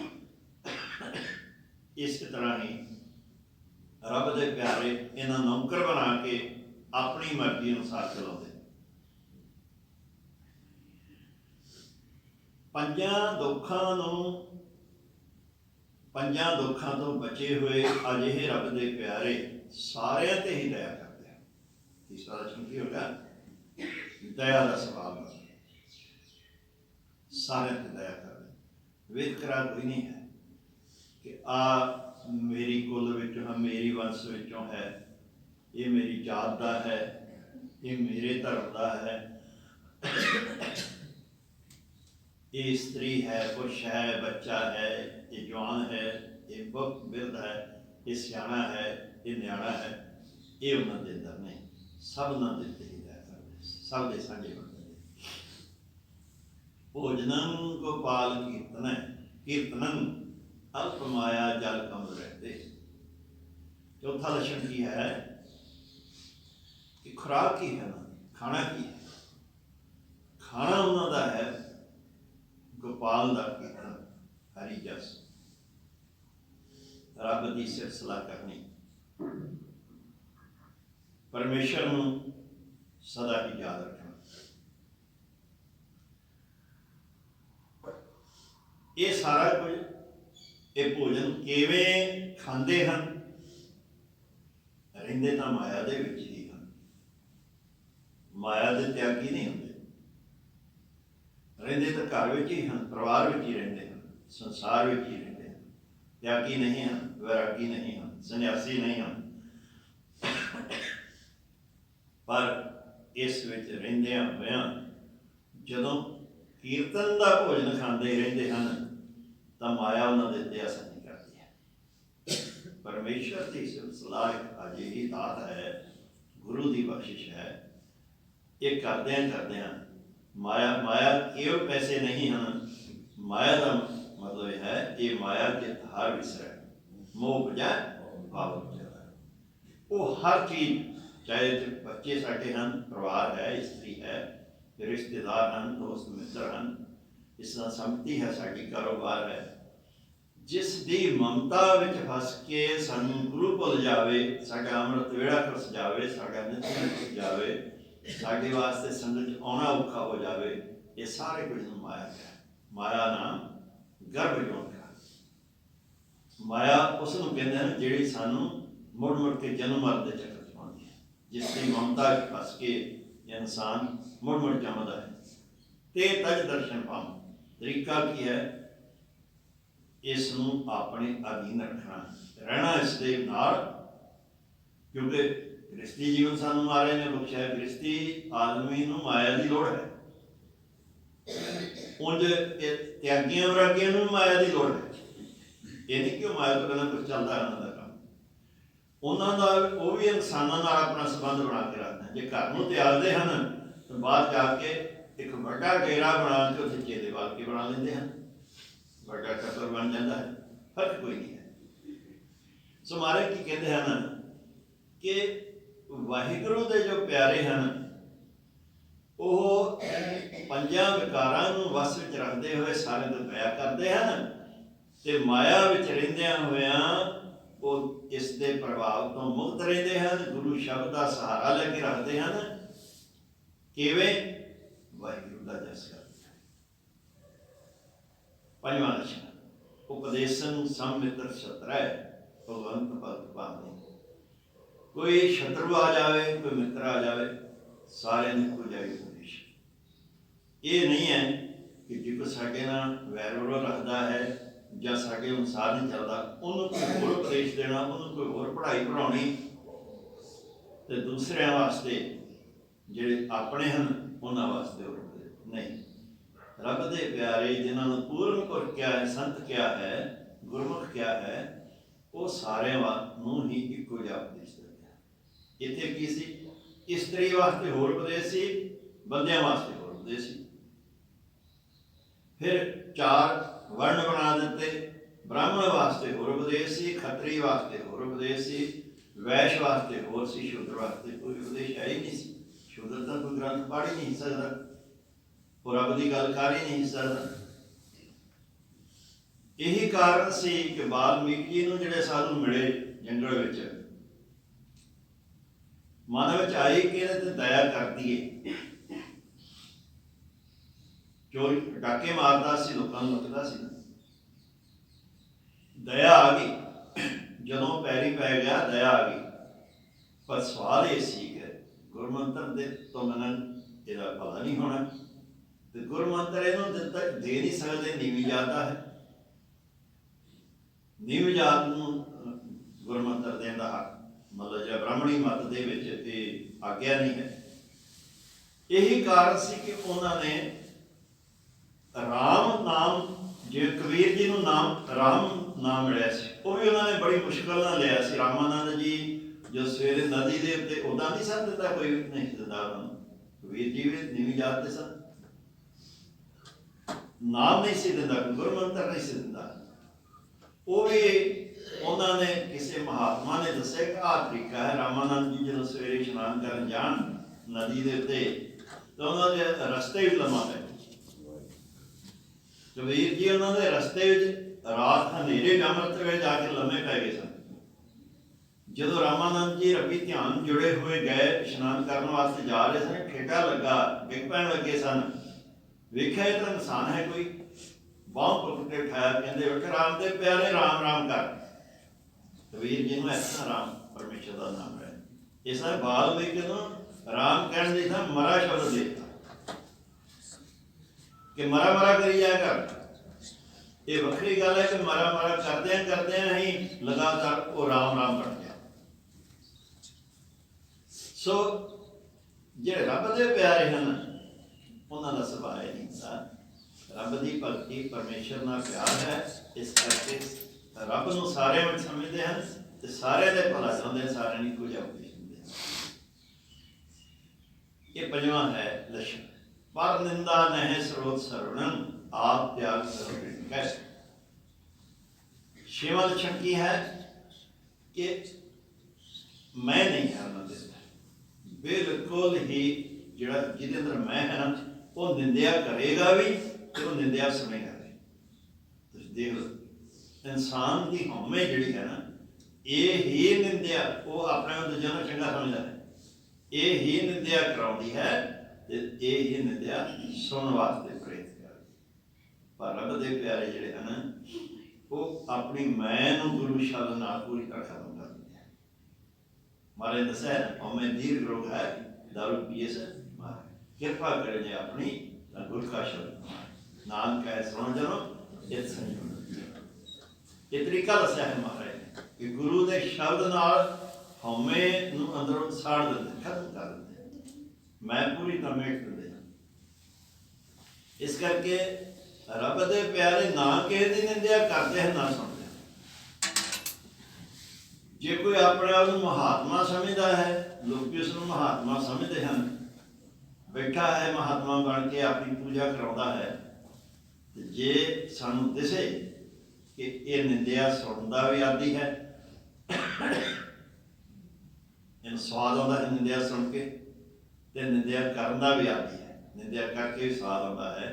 ਇਸੇ ਤਰ੍ਹਾਂ ਹੀ ਰੱਬ ਦੇ ਪਿਆਰੇ ਇਹਨਾਂ ਨੌਕਰ ਬਣਾ ਕੇ ਆਪਣੀ ਮਰਜ਼ੀ ਅਨੁਸਾਰ ਚਲਾਉਂਦੇ। ਪੰਜਾਂ ਦੁੱਖਾਂ ਤੋਂ ਬਚੇ ਹੋਏ ਅਜਿਹੇ ਰੱਬ ਦੇ ਪਿਆਰੇ ਸਾਰਿਆਂ ਤੇ ਹੀ ਦਇਆ ਕਰਦੇ ਹਨ। तीसरा लक्षण की होगा? दया का स्वभाव, सारे ते दया कर। वितकरा कोई नहीं है कि आ मेरी कुल विचों, मेरी वंश विचों है, ये मेरी जात का है, ये मेरे धर्म का है, ये स्त्री है, पुरुष है, बच्चा है, ये जवान है, ये बहुत बिरध है, ये सियाना है, ये न्याणा है, ये उन्होंने अंदर नहीं। सब ना दिते ही दया करते, सब दे साझे बनते। भोजनम गोपाल कीर्तन, कीर्तनम अल्प माया जल कम रहते। चौथा लक्षण की है कि खुराक की है ना, खाना की है। खाना उन्होंने है गोपाल का कीर्तन, हरि जस, रब की सिलसिला करनी, परमेश्वर को सदा ही याद रखना। ये सारा कुछ ये भोजन किवें खांदे हन? रहिंदे तां माया दे विच ही हन, माया दे त्यागी नहीं होंदे। रहिंदे तां घर विच ही हन, परिवार विच ही रहिंदे हन, संसार विच ही रहिंदे हन। त्यागी नहीं हन, वैरागी नहीं हन, सन्यासी नहीं हन। पर इस विच रहिंदियां होइयां जदों कीर्तन का भोजन खांदे रहिंदे हन तां माया उन्हां दे उत्ते असर नहीं करती है। परमेश्वर की सिलसिला एक अजिही दात है, गुरु की बख्शिश है। ये करदियां करदियां माया, माया केवल पैसे नहीं हैं। माया का मतलब यह है ये माया के धार विसरे, मोह बुझा भाव बुझा। वो हर चीज़, चाहे बच्चे साढ़े हैं, परिवार है, स्त्री है, रिश्तेदार हैं, दोस्त मित्र हैं, इस तरह संपत्ति है, साड़ी कारोबार है, जिस दी ममता विच फस के सानू गुरु भुल जावे, साडा अमृत वेड़ा खुस जावे, साडा नित्य खुस जावे, साडे वास्ते संगत आना औखा हो जावे, ये सारे कुछ माया है। माया नाम गर्भ जोन का। माया उसनूं कहते हैं जिहड़ी सानू मुड़ मुड़ के जन्म मरण दे चक्कर च पाउंदी है, जिसकी ममता च फस के इंसान मुड़ मुड़ जमदा है। ते तज दर्शन पाऊं, तरीका की है? इसनूं अपने अधीन रखना, रहना इसके नाल, क्योंकि गृहस्थी जीवन सानू महाराज ने बख्शिया है। गृहस्थी आदमी नूं माया की लोड़ है, उंज त्यागियां वैरागियां नूं माया की लोड़ है। ये नहीं कि माया तो बिना कुछ चलता है उन्होंने काम, उन्होंने वो भी इंसानों नाल अपना संबंध बना के रखना। जो घर नूं त्यागते हैं तो बाहर जाके एक वड्डा डेरा बना के उत्थे चेले बाल के बना लेंदे हैं, वड्डा टब्बर बन जाता है, फर्क कोई नहीं है। सो महाराज की कहते हैं कि वाहिगुरु के जो प्यारे हैं वो पंजां विकारां नूं वस विच रखते हुए सारे तो दया करते हैं, ते माया विच रहिंदियां होइयां वो इस दे प्रभाव तो मुक्त रहते हैं, गुरु शब्द का सहारा लेके रखते हैं। किवें? वाहिगुरु का जस करते हैं। पंजवां लक्षण उपदेशन समित्र शत्रय भगवंत भगत पावनी। कोई शत्रु आ जाए, कोई मित्र आ जाए, सारे को जाए उपदेश। ये नहीं है कि जो साढ़े नाल वैर विरोध रखता है ਜਾਂ ਸਾਡੇ ਅਨੁਸਾਰ नहीं चलता, ਉਹਨੂੰ कोई होर उपदेश देना, ਉਹਨੂੰ कोई होर पढ़ाई पढ़ाउणी, ते दूसरिਆਂ वास्ते ਜਿਹੜੇ अपने हैं उन्होंने वास्ते होर नहीं। रब दे प्यारे जिन्होंने पूर्ण गुर क्या है, संत क्या है, गुरमुख क्या है, वो सारे नूं ही इक्को जिहा उपदेश दिंदे हैं। इत्थे की सी? स्त्री वास्ते होर उपदेश सी, बंदियां वास्ते होर उपदेश सी। फिर चार वर्ण बना दिते, ब्राह्मण वास्ते होर उपदेश सी, खत्री वास्ते होर उपदेश सी, वैश्य वास्ते होर सी, शूद्र वास्ते कोई उपदेश है ही नहीं सी। शूद्र तो कोई ग्रंथ पढ़ ही नहीं सकता, वो रब की गल कर ही नहीं सकता। यही कारण सी कि वाल्मीकि जी नूं जिहड़े साधु मिले जंगल विच, मन विच आई कि इहदे ते दया कर दईए। चोरी डाके मारदा सी, लोकां नूं लुੱਟਦਾ सी, दया आ गई। जदों पैरी पै गया दया आ गई। पर सवाल ये सी कि ਗੁਰਮੰਤਰ ਦੇ ਤੋਂ ਬਿਨਾਂ ਇਹਦਾ ਭਲਾ ਨਹੀਂ ਹੋਣਾ। ਤੇ ਗੁਰਮੰਤਰ ਇਹਨੂੰ ਦਿੱਤਾ ਦੇ ਨਹੀਂ ਸਕਦੇ, ਨੀਵੀਂ ਜਾਤ ਦਾ ਹੈ। ਨੀਵੀਂ ਜਾਤ ਨੂੰ ਗੁਰਮੰਤਰ ਦੇਣ ਦਾ ਹੱਕ ਮਤਲਬ ਜਿਹੜਾ ਬ੍ਰਾਹਮਣੀ ਮੱਤ ਦੇ ਵਿੱਚ ਇਹ ਆਗਿਆ ਨਹੀਂ ਹੈ। ਇਹੀ ਕਾਰਨ ਸੀ ਕਿ ਉਹਨਾਂ ਨੇ ਰਾਮ ਨਾਮ, ਜੇ ਕਬੀਰ ਜੀ ਨੂੰ ਨਾਮ ਰਾਮ ਨਾਮ ਮਿਲਿਆ ਸੀ, ਉਹ ਵੀ ਉਹਨਾਂ ਨੇ ਬੜੀ ਮੁਸ਼ਕਲ ਨਾਲ ਲਿਆ ਸੀ। ਰਾਮਾਨੰਦ ਜੀ ਜੋ ਸਵੇਰੇ ਨਦੀ ਦੇ ਉੱਤੇ ਉੱਦਾਂ ਨਹੀਂ ਸਨ ਦਿੰਦਾ, ਕੋਈ ਨਹੀਂ ਦਿੰਦਾ ਉਹਨਾਂ ਨੂੰ। ਕਬੀਰ ਜੀ ਵੀ ਨੀਵੀਂ ਜਾਤ ਦੇ ਸਨ, ਨਾਮ ਨਹੀਂ ਸੀ ਦਿੰਦਾ, ਗੁਰਮੰਤਰ ਨਹੀਂ ਸੀ ਦਿੰਦਾ। ਉਹ ਵੀ ਉਹਨਾਂ ਨੇ ਕਿਸੇ ਮਹਾਤਮਾ ਨੇ ਦੱਸਿਆ ਕਿ ਆਹ ਤਰੀਕਾ ਹੈ। ਰਾਮਾਨੰਦ ਜੀ ਜਦੋਂ ਸਵੇਰੇ ਇਸ਼ਨਾਨ ਕਰਨ ਜਾਣ ਨਦੀ ਦੇ ਉੱਤੇ ਤਾਂ ਉਹਨਾਂ ਦੇ ਰਸਤੇ ਵਿੱਚ ਲੰਮਾ ਪੈ ਕਬੀਰ ਜੀ ਉਹਨਾਂ ਦੇ ਰਸਤੇ ਵਿੱਚ ਰਾਤ ਹਨੇਰੇ ਅੰਮ੍ਰਿਤ ਵੇਲੇ ਜਾ ਕੇ ਲੰਮੇ ਪੈ ਗਏ ਸਨ। ਜਦੋਂ ਰਾਮਾਨੰਦ ਜੀ ਰੱਬੀ ਧਿਆਨ ਜੁੜੇ ਹੋਏ ਗਏ ਇਸ਼ਨਾਨ ਕਰਨ ਵਾਸਤੇ ਜਾ ਰਹੇ ਸਨ, ਠੇਕਾ ਲੱਗਾ, ਡਿੱਗ ਪੈਣ ਲੱਗੇ ਸਨ। ਵੇਖਿਆ ਇਹ ਤਾਂ ਇਨਸਾਨ ਹੈ ਕੋਈ, ਬਾਂਹ ਪਕੜ ਕੇ ਉਠਾਇਆ, ਕਹਿੰਦੇ ਉੱਠ ਰਾਮ ਦੇ ਪਿਆਰੇ, ਰਾਮ ਰਾਮ ਕਰ। ਕਬੀਰ ਜੀ ਨੂੰ ਇਸ ਤਰ੍ਹਾਂ ਰਾਮ ਪਰਮੇਸ਼ਰ ਦਾ ਨਾਮ ਹੈ। ਇਸ ਤਰ੍ਹਾਂ ਵਾਲਮੀਕਿ ਨੂੰ ਰਾਮ ਕਹਿਣ ਦੀ ਥਾਂ ਮਰਾ ਸ਼ਬਦ ਦੇ ਕਿ ਮਰਾ ਮਰਾ ਕਰੀ ਜਾਇਆ ਕਰ। ਇਹ ਵੱਖਰੀ ਗੱਲ ਹੈ ਕਿ ਮਰਾ ਮਰਾ ਕਰਦਿਆਂ ਹੀ ਲਗਾਤਾਰ ਉਹ ਰਾਮ ਰਾਮ ਬਣ ਗਿਆ। ਸੋ ਜਿਹੜੇ ਰੱਬ ਦੇ ਪਿਆਰੇ ਹਨ ਉਹਨਾਂ ਦਾ ਸੁਭਾਅ ਇਹ ਨਹੀਂ ਹੁੰਦਾ। ਰੱਬ ਦੀ ਭਗਤੀ ਪਰਮੇਸ਼ਰ ਨਾਲ ਪਿਆਰ ਹੈ, ਇਸ ਕਰਕੇ ਰੱਬ ਨੂੰ ਸਾਰਿਆਂ ਵਿੱਚ ਸਮਝਦੇ ਹਨ ਤੇ ਸਾਰਿਆਂ ਦੇ ਭਲਾ ਚਾਹੁੰਦੇ, ਸਾਰਿਆਂ ਨੂੰ ਇੱਕੋ ਜਿਹਾ ਉਪਦੇਸ਼ ਦਿੰਦੇ ਹਨ। ਇਹ ਪੰਜਵਾਂ ਹੈ ਲੱਛਣ। ਪਰ ਨਿੰਦਾ ਨਹਿ ਸਰੋਤ ਸਰਵਣੰ, ਆਪ ਤਿਆਗ ਸਰਵ ਕੈਸੇ। ਛੇਵਾਂ ਲੱਛਣ ਕੀ ਹੈ ਕਿ ਮੈਂ ਨਹੀਂ ਹੈ ਉਹਨਾਂ ਦੇ ਬਿਲਕੁਲ ਹੀ। ਜਿਹੜਾ ਜਿਹਦੇ ਅੰਦਰ ਮੈਂ ਹੈ ਨਾ, ਉਹ ਨਿੰਦਿਆ ਕਰੇਗਾ ਵੀ ਤੇ ਉਹ ਨਿੰਦਿਆ ਸੁਣੇਗਾ ਵੀ। ਤੁਸੀਂ ਦੇਖ ਲਓ, ਇਨਸਾਨ ਦੀ ਹਉਮੈ ਜਿਹੜੀ ਹੈ ਨਾ, ਇਹ ਹੀ ਨਿੰਦਿਆ, ਉਹ ਆਪਣੇ ਦੂਜਿਆਂ ਨੂੰ ਚੰਗਾ ਸਮਝਦਾ ਹੈ, ਇਹ ਹੀ ਨਿੰਦਿਆ ਕਰਾਉਂਦੀ ਹੈ ਤੇ ਇਹ ਹੀ ਨਿੰਦਿਆ ਸੁਣਨ ਵਾਸਤੇ ਪ੍ਰੇਰਿਤ ਕਰਦੀ। ਪਰ ਰੱਬ ਦੇ ਪਿਆਰੇ ਜਿਹੜੇ ਹਨ ਉਹ ਆਪਣੀ ਮੈਂ ਨੂੰ ਗੁਰੂ ਸ਼ਬਦ ਨਾਲ ਪੂਰੀ ਤਰ੍ਹਾਂ ਖਤਮ ਕਰ ਦਿੰਦੇ ਹਨ। ਮਾਰੇ ਦੱਸਿਆ ਹਉਮੈ ਦੀਰਘ ਰੋਗ ਹੈ, ਦਾਰੂ ਪੀਏ ਸੇ ਕਿਰਪਾ ਕਰੇ ਜੇ ਆਪਣੀ ਗੁਰ ਕਾ ਸ਼ਬਦ ਨਾਮ ਕਹਿ ਸੁਣ ਜਨੋ ਇਹ ਸੰਜਮ। ਇਹ ਤਰੀਕਾ ਦੱਸਿਆ ਹੈ ਮਹਾਰਾਜ ਨੇ ਕਿ ਗੁਰੂ ਦੇ ਸ਼ਬਦ ਨਾਲ ਹਉਮੈ ਨੂੰ ਅੰਦਰੋਂ ਸਾੜ ਦਿੰਦੇ, ਖਤਮ ਕਰ ਦਿੰਦੇ, ਮੈਂ ਪੂਰੀ ਤਰ੍ਹਾਂ ਮੇਟ ਦਿੰਦੇ ਹਨ। ਇਸ ਕਰਕੇ ਰੱਬ ਦੇ ਪਿਆਰੇ ਨਾ ਕਿਸੇ ਦੀ ਨਿੰਦਿਆ ਕਰਦੇ ਹਨ, ਨਾ ਸੁਣਦੇ ਹਨ। ਜੇ ਕੋਈ ਆਪਣੇ ਆਪ ਨੂੰ ਮਹਾਤਮਾ ਸਮਝਦਾ ਹੈ, ਲੋਕ ਉਸ ਨੂੰ ਮਹਾਤਮਾ ਸਮਝਦੇ ਹਨ, ਬੈਠਾ ਹੈ ਮਹਾਤਮਾ ਬਣ ਕੇ ਆਪਣੀ ਪੂਜਾ ਕਰਾਉਂਦਾ ਹੈ, ਤੇ ਜੇ ਸਾਨੂੰ ਦਿਸੇ ਕਿ ਇਹ ਨਿੰਦਿਆ ਸੁਣਦਾ ਵੀ ਆਦੀ ਹੈ, ਇਹਨੂੰ ਸਵਾਦ ਆਉਂਦਾ ਹੈ ਨਿੰਦਿਆ ਸੁਣ ਕੇ, ਤੇ ਨਿੰਦਿਆ ਕਰਨ ਦਾ ਵੀ ਆਦੀ ਹੈ, ਨਿੰਦਿਆ ਕਰਕੇ ਵੀ ਸਵਾਦ ਆਉਂਦਾ ਹੈ,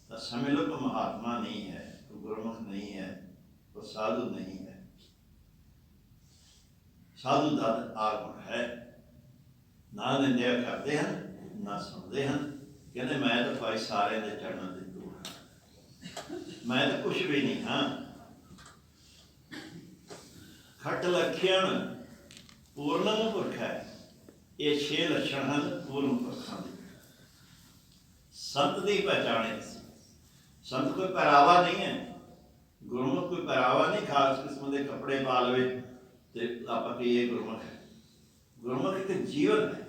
ਤਾਂ ਸਮਝ ਲਓ ਕਿ ਮਹਾਤਮਾ ਨਹੀਂ ਹੈ, ਕੋਈ ਗੁਰਮੁਖ ਨਹੀਂ ਹੈ, ਕੋਈ ਸਾਧੂ ਨਹੀਂ ਹੈ। ਸਾਧੂ ਦਾ ਆਗਮਨ ਹੈ, ਨਾ ਨਿੰਦਿਆ ਕਰਦੇ ਹਨ ਨਾ ਸੁਣਦੇ ਹਨ। ਕਹਿੰਦੇ ਮੈਂ ਤਾਂ ਭਾਈ ਸਾਰਿਆਂ ਦੇ ਚਰਨਾਂ ਦੇ ਦੂਰ ਹਾਂ, ਮੈਂ ਤਾਂ ਕੁਛ ਵੀ ਨਹੀਂ ਹਾਂ। ਖਟ ਲੱਖਣ ਪੂਰਨ ਪੁਰਖ ਹੈ। ਇਹ 6 ਲੱਛਣ ਹਨ ਪੂਰਨ ਪੁਰਖਾਂ ਦੇ। ਸੰਤ ਦੀ ਪਹਿਚਾਣ। ਸੰਤ ਕੋਈ ਪਹਿਰਾਵਾ ਨਹੀਂ ਹੈ, ਗੁਰਮੁਖ ਕੋਈ ਪਹਿਰਾਵਾ ਨਹੀਂ, ਖਾਸ ਕਿਸਮ ਦੇ ਕੱਪੜੇ ਪਾ ਲਵੇ ਤੇ ਆਪਾਂ ਕਹੀਏ ਗੁਰਮੁਖ ਹੈ। ਗੁਰਮੁਖ ਇੱਕ ਜੀਵਨ ਹੈ।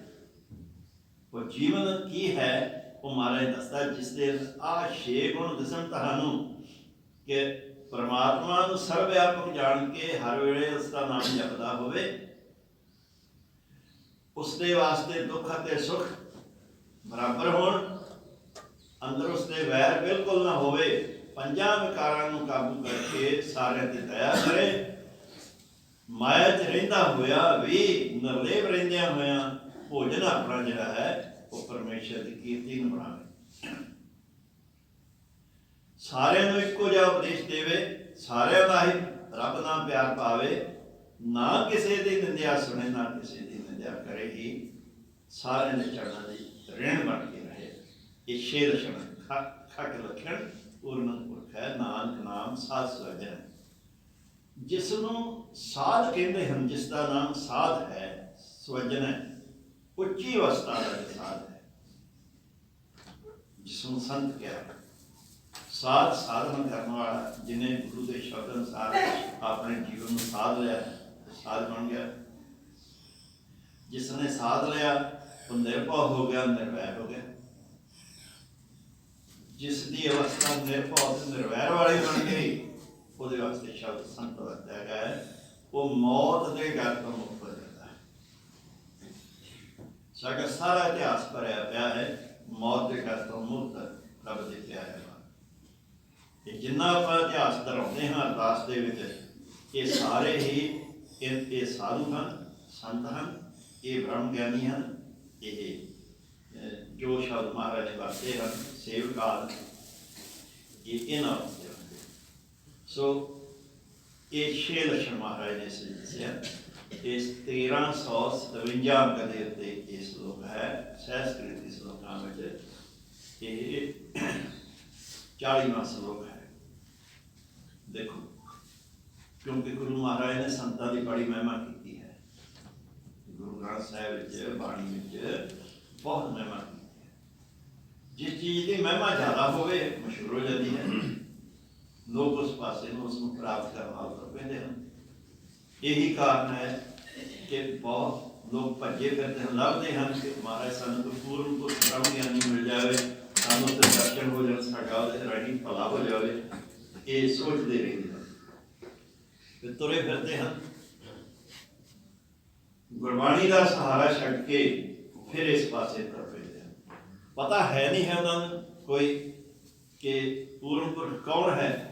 ਉਹ ਜੀਵਨ ਕੀ ਹੈ ਉਹ ਮਹਾਰਾਜ ਦੱਸਦਾ, ਜਿਸ ਦੇ ਆਹ 6 ਗੁਣ ਦਿਸਣ ਤੁਹਾਨੂੰ ਕਿ ਪਰਮਾਤਮਾ ਨੂੰ ਸਰਵ ਵਿਆਪਕ ਜਾਣ ਕੇ ਹਰ ਵੇਲੇ ਉਸ ਦਾ ਨਾਮ ਜਪਦਾ ਹੋਵੇ, ਉਸਦੇ ਵਾਸਤੇ ਦੁੱਖ ਅਤੇ ਸੁੱਖ ਬਰਾਬਰ ਹੋਣ, ਅੰਦਰ ਉਸਦੇ ਵੈਰ ਬਿਲਕੁਲ ਨਾ ਹੋਵੇ, 5 ਵਿਕਾਰਾਂ ਨੂੰ ਕਾਬੂ ਕਰਕੇ ਸਾਰਿਆਂ ਤੇ ਦਇਆ ਕਰੇ, ਮਾਇਆ 'ਚ ਰਹਿੰਦਾ ਹੋਇਆ ਵੀ ਨਿਰਲੇਪ ਰਹਿੰਦਿਆਂ ਹੋਇਆਂ ਭੋਜਨ ਆਪਣਾ ਜਿਹੜਾ ਹੈ ਉਹ ਪਰਮੇਸ਼ਰ ਦੀ ਕੀਰਤੀ ਨੂੰ ਬਣਾਵੇ, ਸਾਰਿਆਂ ਨੂੰ ਇੱਕੋ ਜਿਹਾ ਉਪਦੇਸ਼ ਦੇਵੇ, ਸਾਰਿਆਂ ਦਾ ਹੀ ਰੱਬ ਨਾਲ ਪਿਆਰ ਪਾਵੇ, ਨਾ ਕਿਸੇ ਦੀ ਨਿੰਦਿਆ ਸੁਣੇ, ਨਾ ਕਿਸੇ ਦੀ ਨਿੰਦਿਆ ਕਰੇ, ਹੀ ਸਾਰਿਆਂ ਦੇ ਚਰਨਾਂ ਦੀ ਰਹਿਣ ਬਣ ਕੇ ਰਹੇ। ਇਹ 6 ਲੱਛਣ ਖਟ ਲੱਖਣ ਪੂਰਨ ਪੁਰਖ ਹੈ। ਨਾਨਕ ਨਾਮ ਸਾਧ ਸਵਜਨ, ਜਿਸ ਨੂੰ ਸਾਧ ਕਹਿੰਦੇ ਹਨ, ਜਿਸ ਦਾ ਨਾਮ ਸਾਧ ਹੈ, ਸਵਜਨ ਹੈ, ਉੱਚੀ ਅਵਸਥਾ ਦਾ ਜੋ ਸਾਧ ਹੈ, ਜਿਸਨੂੰ ਸੰਤ ਕਿਹਾ। ਸਾਧ ਸਾਧਨ ਕਰਨ ਵਾਲਾ, ਜਿਹਨੇ ਗੁਰੂ ਦੇ ਸ਼ਬਦ ਅਨੁਸਾਰ ਆਪਣੇ ਜੀਵਨ ਨੂੰ ਸਾਧ ਲਿਆ, ਸਾਧ ਬਣ ਗਿਆ। ਜਿਸਨੇ ਸਾਧ ਲਿਆ ਉਹ ਨਿਰਭਉ ਹੋ ਗਿਆ, ਨਿਰਵੈਰ ਹੋ ਗਿਆ। ਜਿਸ ਦੀ ਅਵਸਥਾ ਨਿਰਭਉ ਤੇ ਨਿਰਵੈਰ ਵਾਲੀ ਬਣ ਗਈ, ਉਹਦੇ ਵਾਸਤੇ ਸ਼ਬਦ ਸੰਤ ਵਰਤਿਆ ਗਿਆ ਹੈ। ਉਹ ਮੌਤ ਦੇ ਡਰ ਤੋਂ ਮੁਕਤ ਹੋ ਜਾਂਦਾ ਹੈ। ਸਾਡਾ ਸਾਰਾ ਇਤਿਹਾਸ ਭਰਿਆ ਪਿਆ ਹੈ ਮੌਤ ਦੇ ਡਰ ਤੋਂ ਮੁਕਤ ਰੱਬ ਦੇ ਪਿਆਰੇ ਨਾਲ। ਇਹ ਜਿੰਨਾ ਆਪਾਂ ਇਤਿਹਾਸ ਦੁਹਰਾਉਂਦੇ ਹਾਂ ਅਰਦਾਸ ਦੇ ਵਿੱਚ, ਇਹ ਸਾਰੇ ਹੀ ਇਹ ਸਾਧੂ ਹਨ, ਸੰਤ ਹਨ, ਇਹ ਬ੍ਰਹਮ ਗਿਆਨੀ ਹਨ। ਇਹ ਜੋ ਸ਼ਬਦ ਮਹਾਰਾਜ ਨੇ ਵਰਤੇ ਹਨ, ਸੇਵਕਾਲ, ਇਹ ਇਹਨਾਂ ਵਾਸਤੇ ਹੁੰਦੇ। ਸੋ ਇਹ 6 ਲੱਛਣ ਮਹਾਰਾਜ ਨੇ ਦੱਸਿਆ। ਇਸ 1357 ਅੰਕ ਦੇ ਉੱਤੇ ਇਹ ਸ਼ਲੋਕ ਹੈ। ਸੰਸਕ੍ਰਿਤ ਦੇ ਸ਼ਲੋਕਾਂ ਵਿੱਚ ਇਹ 40ਵਾਂ ਸ਼ਲੋਕ ਹੈ। ਦੇਖੋ, ਕਿਉਂਕਿ ਗੁਰੂ ਮਹਾਰਾਜ ਨੇ ਸੰਤਾਂ ਦੀ ਬੜੀ ਮਹਿਮਾ ਕੀਤੀ ਹੈ। ਗੁਰੂ ਗ੍ਰੰਥ ਸਾਹਿਬ ਵਿੱਚ, ਬਾਣੀ ਵਿੱਚ ਬਹੁਤ ਮਹਿਮਾ ਕੀਤੀ ਹੈ। ਜਿਸ ਚੀਜ਼ ਦੀ ਮਹਿਮਾ ਜ਼ਿਆਦਾ ਹੋਵੇ ਮਸ਼ਹੂਰ ਹੋ ਜਾਂਦੀ ਹੈ, ਲੋਕ ਉਸ ਪਾਸੇ ਨੂੰ, ਉਸ ਨੂੰ ਪ੍ਰਾਪਤ ਕਰਨ ਵਾਲ ਤੁਰ ਪੈਂਦੇ ਹਨ। ਇਹੀ ਕਾਰਨ ਹੈ ਕਿ ਬਹੁਤ ਲੋਕ ਭੱਜੇ ਫਿਰਦੇ ਹਨ, ਲੱਭਦੇ ਹਨ ਕਿ ਮਹਾਰਾਜ ਸਾਨੂੰ ਕੋਈ ਪੂਰਨ ਪੁਰਖ ਬ੍ਰਹਮ ਗਿਆਨੀ ਮਿਲ ਜਾਵੇ, ਸਾਨੂੰ ਤੇ ਦਰਸ਼ਨ ਹੋ ਜਾਣ, ਸਾਡਾ ਉਹਦੇ ਰਾਹੀਂ ਭਲਾ ਹੋ ਜਾਵੇ। ਇਹ ਸੋਚਦੇ ਰਹਿੰਦੇ ਹਨ ਤੇ ਤੁਰੇ ਫਿਰਦੇ ਹਨ। ਗੁਰਬਾਣੀ ਦਾ ਸਹਾਰਾ ਛੱਡ ਕੇ ਫਿਰ ਇਸ ਪਾਸੇ ਤੁਰ ਪੈਂਦੇ ਹਨ। ਪਤਾ ਹੈ ਨਹੀਂ ਹੈ ਉਹਨਾਂ ਨੂੰ ਕੋਈ ਕਿ ਪੂਰਨ ਪੁਰਖ ਕੌਣ ਹੈ।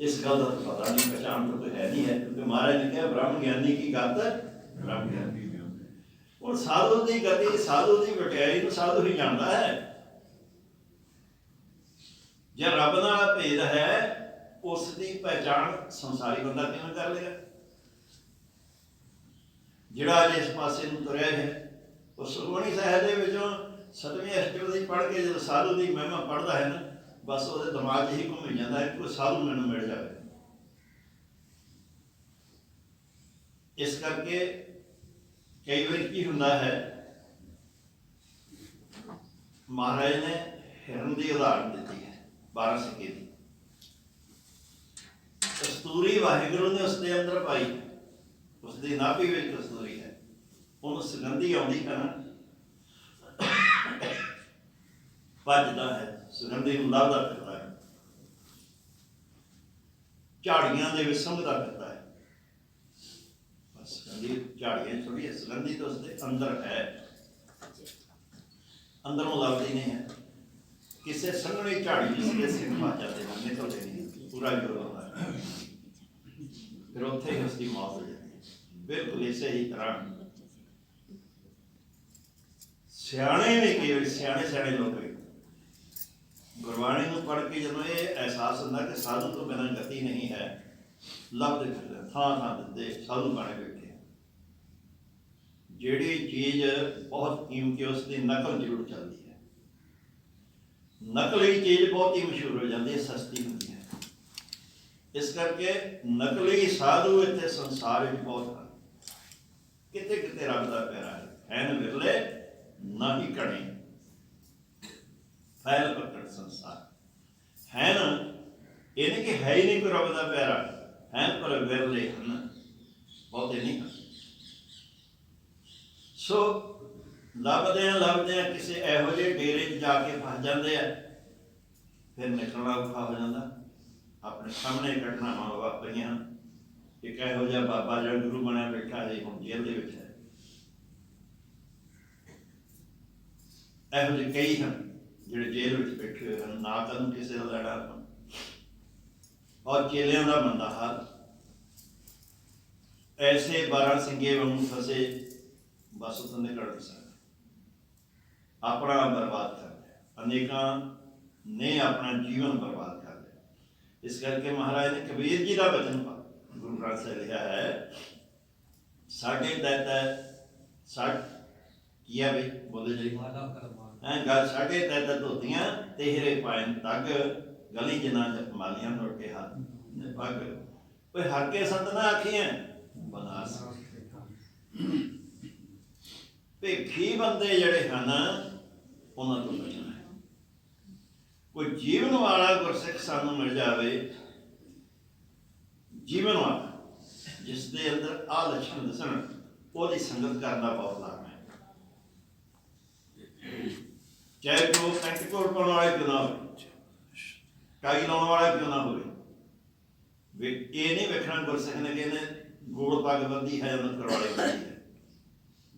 ਇਸ ਗੱਲ ਦਾ ਪਤਾ ਨਹੀਂ, ਪਛਾਣ ਤਾਂ ਕੋਈ ਹੈ ਨਹੀਂ ਹੈ, ਕਿਉਂਕਿ ਮਹਾਰਾਜ ਨੇ ਕਿਹਾ ਬ੍ਰਹਮ ਗਿਆਨੀ ਕੀ ਗਤ ਬ੍ਰਹਮ ਗਿਆਨੀ। ਹੁਣ ਸਾਧੂ ਦੀ ਗਤੀ, ਸਾਧੂ ਦੀ ਵਡਿਆਈ ਨੂੰ ਸਾਧੂ ਹੀ ਜਾਣਦਾ ਹੈ। ਜੇ ਰੱਬ ਨਾਲ ਭੇਦ ਹੈ, ਉਸ ਦੀ ਪਹਿਚਾਣ ਸੰਸਾਰੀ ਬੰਦਾ ਕਿਵੇਂ ਕਰ ਲੇਗਾ? ਜਿਹੜਾ ਅੱਜ ਇਸ ਪਾਸੇ ਨੂੰ ਤੁਰਿਆ ਹੈ, ਉਹ ਸੁਖਮਨੀ ਸਾਹਿਬ ਦੇ ਵਿੱਚੋਂ 7ਵੀਂ ਅਸ਼ਟਪਦੀ ਪੜ੍ਹ ਕੇ ਜਦੋਂ ਸਾਧੂ ਦੀ ਮਹਿਮਾ ਪੜ੍ਹਦਾ ਹੈ ਨਾ, ਬਸ ਉਹਦੇ ਦਿਮਾਗ 'ਚ ਹੀ ਘੁੰਮੀ ਜਾਂਦਾ ਹੈ ਕੋਈ ਸਾਧੂ ਮੈਨੂੰ ਮਿਲ ਜਾਵੇ। ਇਸ ਕਰਕੇ ਕਈ ਵਾਰੀ ਕੀ ਹੁੰਦਾ ਹੈ, ਮਹਾਰਾਜ ਨੇ ਹਿਰਨ ਦੀ ਉਦਾਹਰਨ ਦਿੱਤੀ ਹੈ 12 ਸਿੱਕੇ ਦੀ। ਕਸਤੂਰੀ ਵਾਹਿਗੁਰੂ ਨੇ ਉਸ ਦੇ ਅੰਦਰ ਪਾਈ, ਉਸ ਦੀ ਨਾਭੀ ਵਿੱਚ ਕਸਤੂਰੀ ਹੈ। ਉਹਨੂੰ ਸੁਗੰਧੀ ਆਉਂਦੀ ਹੈ ਨਾ, ਭੱਜਦਾ ਹੈ, ਸੁਗੰਧੀ ਨੂੰ ਲੱਭਦਾ ਫਿਰਦਾ ਹੈ, ਝਾੜੀਆਂ ਦੇ ਵਿੱਚ ਸੰਘਦਾ ਫਿਰਦਾ ਹੈ। ਬਸ ਸੁਗੰਧੀ ਝਾੜੀਆਂ ਥੋੜ੍ਹੀ ਹੈ, ਸੁਗੰਧੀ ਤਾਂ ਉਸਦੇ ਅੰਦਰ ਹੈ, ਅੰਦਰੋਂ ਲੱਭਦੀ ਨਹੀਂ ਹੈ। ਕਿਸੇ ਸੰਘਣੀ ਝਾੜੀ ਜਿਸਦੇ ਸਿੰਘ ਪਾ ਜਾਂਦੇ ਹਨ, ਨਿਕਲਦੇ ਨਹੀਂ, ਪੂਰਾ ਜੋਰ ਆਉਂਦਾ ਹੈ, ਫਿਰ ਉੱਥੇ ਹੀ ਉਸਦੀ ਮੌਤ ਹੋ ਜਾਂਦੀ ਹੈ। ਬਿਲਕੁਲ ਇਸੇ ਹੀ ਤਰ੍ਹਾਂ ਸਿਆਣੇ ਵੀ ਕਈ ਸਿਆਣੇ ਲੋਕ ਵੀ ਗੁਰਬਾਣੀ ਨੂੰ ਪੜ੍ਹ ਕੇ ਜਦੋਂ ਇਹ ਅਹਿਸਾਸ ਹੁੰਦਾ ਕਿ ਸਾਧੂ ਤੋਂ ਬਿਨਾਂ ਗਤੀ ਨਹੀਂ ਹੈ, ਲੱਭਦੇ ਫਿਰਦੇ ਥਾਂ ਥਾਂ ਦਿੰਦੇ ਸਾਧੂ ਬਣੇ ਬੈਠੇ। ਜਿਹੜੀ ਚੀਜ਼ ਬਹੁਤ ਕੀਮਤੀ, ਉਸ ਦੀ ਨਕਲ ਜ਼ਰੂਰ ਚੱਲਦੀ ਹੈ। ਨਕਲੀ ਚੀਜ਼ ਬਹੁਤ ਹੀ ਮਸ਼ਹੂਰ ਹੋ ਜਾਂਦੀ ਹੈ, ਸਸਤੀ ਹੁੰਦੀ ਹੈ। ਇਸ ਕਰਕੇ ਨਕਲੀ ਸਾਧੂ ਇੱਥੇ ਸੰਸਾਰ ਵਿੱਚ ਬਹੁਤ ਹਨ। ਕਿਤੇ ਕਿਤੇ ਰੱਬ ਦਾ ਪਿਆਰਾ ਹੈ, ਐਨ ਵਿਰਲੇ ਨਾ ਹੀ ਘਣੇ, ਫੈਲ ਪਕੜ ਸੰਸਾਰ ਹੈ ਨਾ। ਇਹ ਨਹੀਂ ਕਿ ਹੈ ਹੀ ਨਹੀਂ ਕੋਈ ਰੱਬ ਦਾ ਪਿਆਰਾ, ਹੈ ਪਰ ਵਿਰਲੇ ਹਨ, ਬਹੁਤੇ ਨਹੀਂ ਹਨ। ਸੋ ਲੱਭਦਿਆਂ ਕਿਸੇ ਇਹੋ ਜਿਹੇ ਡੇਰੇ 'ਚ ਜਾ ਕੇ ਫਸ ਜਾਂਦੇ ਆ, ਫਿਰ ਨਿਕਲਣਾ ਔਖਾ ਹੋ ਜਾਂਦਾ। ਆਪਣੇ ਸਾਹਮਣੇ ਘਟਨਾਵਾਂ ਵਾਪਰੀਆਂ। ਇੱਕ ਇਹੋ ਜਿਹਾ ਬਾਬਾ ਜਿਹੜਾ ਗੁਰੂ ਬਣਿਆ ਬੈਠਾ ਜੀ, ਹੁਣ ਜੇਲ੍ਹ ਦੇ ਵਿੱਚ ਹੈ। ਇਹੋ ਜਿਹੇ ਕਈ ਹਨ ਜਿਹੜੇ ਜੇਲ੍ਹ ਵਿੱਚ ਬੈਠੇ ਹੋਏ ਹਨ, ਨਾ ਕਦੋਂ ਕਿਸੇ ਦਾ ਲੜਾ ਹਨ, ਔਰ ਚੇਲਿਆਂ ਦਾ ਮੰਦਾ ਹਾਲ। ਐਸੇ 12 ਸਿੰਘੇ ਵਾਂਗੂ ਫਸੇ, ਬਸ ਉੱਥੋਂ ਨਿਕਲ ਨਹੀਂ ਸਕਦਾ, ਆਪਣਾ ਬਰਬਾਦ ਕਰ ਲਿਆ। ਅਨੇਕਾਂ ਨੇ ਆਪਣਾ ਜੀਵਨ ਬਰਬਾਦ ਕਰ ਲਿਆ। ਇਸ ਕਰਕੇ ਮਹਾਰਾਜ ਨੇ ਕਬੀਰ ਜੀ ਦਾ ਬਚਨ ਗੁਰੂ ਗ੍ਰੰਥ ਸਾਹਿਬ ਲਿਖਿਆ ਹੈ, ਸਾਡੇ ਤੈਤ ਕੀਆ ਵੀ ਬੋਲੇ ਜੀ ਗੱਲ ਸਾਡੇ ਤੈਤ ਧੋਤੀਆਂ ਤੇਹਰੇ ਪਾਇਨ ਤੱਕ ਗਲੀ ਜਿਨ੍ਹਾਂ ਚ ਮਾਲੀਆਂ ਨੋੜ ਕੇ ਹੱਥ ਪੱਗ ਕੋਈ ਹਰਕੇ ਸੰਤ ਨਾ ਆਖੀਆਂ ਬਨਾਸ। ਭੇਖੀ ਬੰਦੇ ਜਿਹੜੇ ਹਨ ਉਹਨਾਂ ਤੋਂ ਬਚਣਾ ਹੈ। ਕੋਈ ਜੀਵਨ ਵਾਲਾ ਗੁਰਸਿੱਖ ਸਾਨੂੰ ਮਿਲ ਜਾਵੇ, ਜੀਵਨ ਵਾਲਾ ਜਿਸ ਦੇ ਅੰਦਰ ਆਹ ਲੱਛਣ ਦੱਸਣ, ਉਹਦੀ ਸੰਗਤ ਕਰਨ ਦਾ ਬਹੁਤ ਲਾਭ ਹੈ। ਚਾਹੇ ਉਹ ਪੈਂਟ ਕੋਟ ਪਾਉਣ ਵਾਲਾ ਕਿਉਂ ਨਾ ਹੋਵੇ, ਟਾਈ ਲਾਉਣ ਵਾਲਾ ਕਿਉਂ ਨਾ ਹੋਵੇ, ਇਹ ਨਹੀਂ ਵੇਖਣਾ ਗੁਰਸਿੱਖ ਨੇ ਕਿ ਇਹਨੇ ਗੋਲ ਪੱਗ ਬੰਦੀ ਹੈ ਜਾਂ ਕਰਵਾਲੇ ਬੰਦੀ ਹੈ।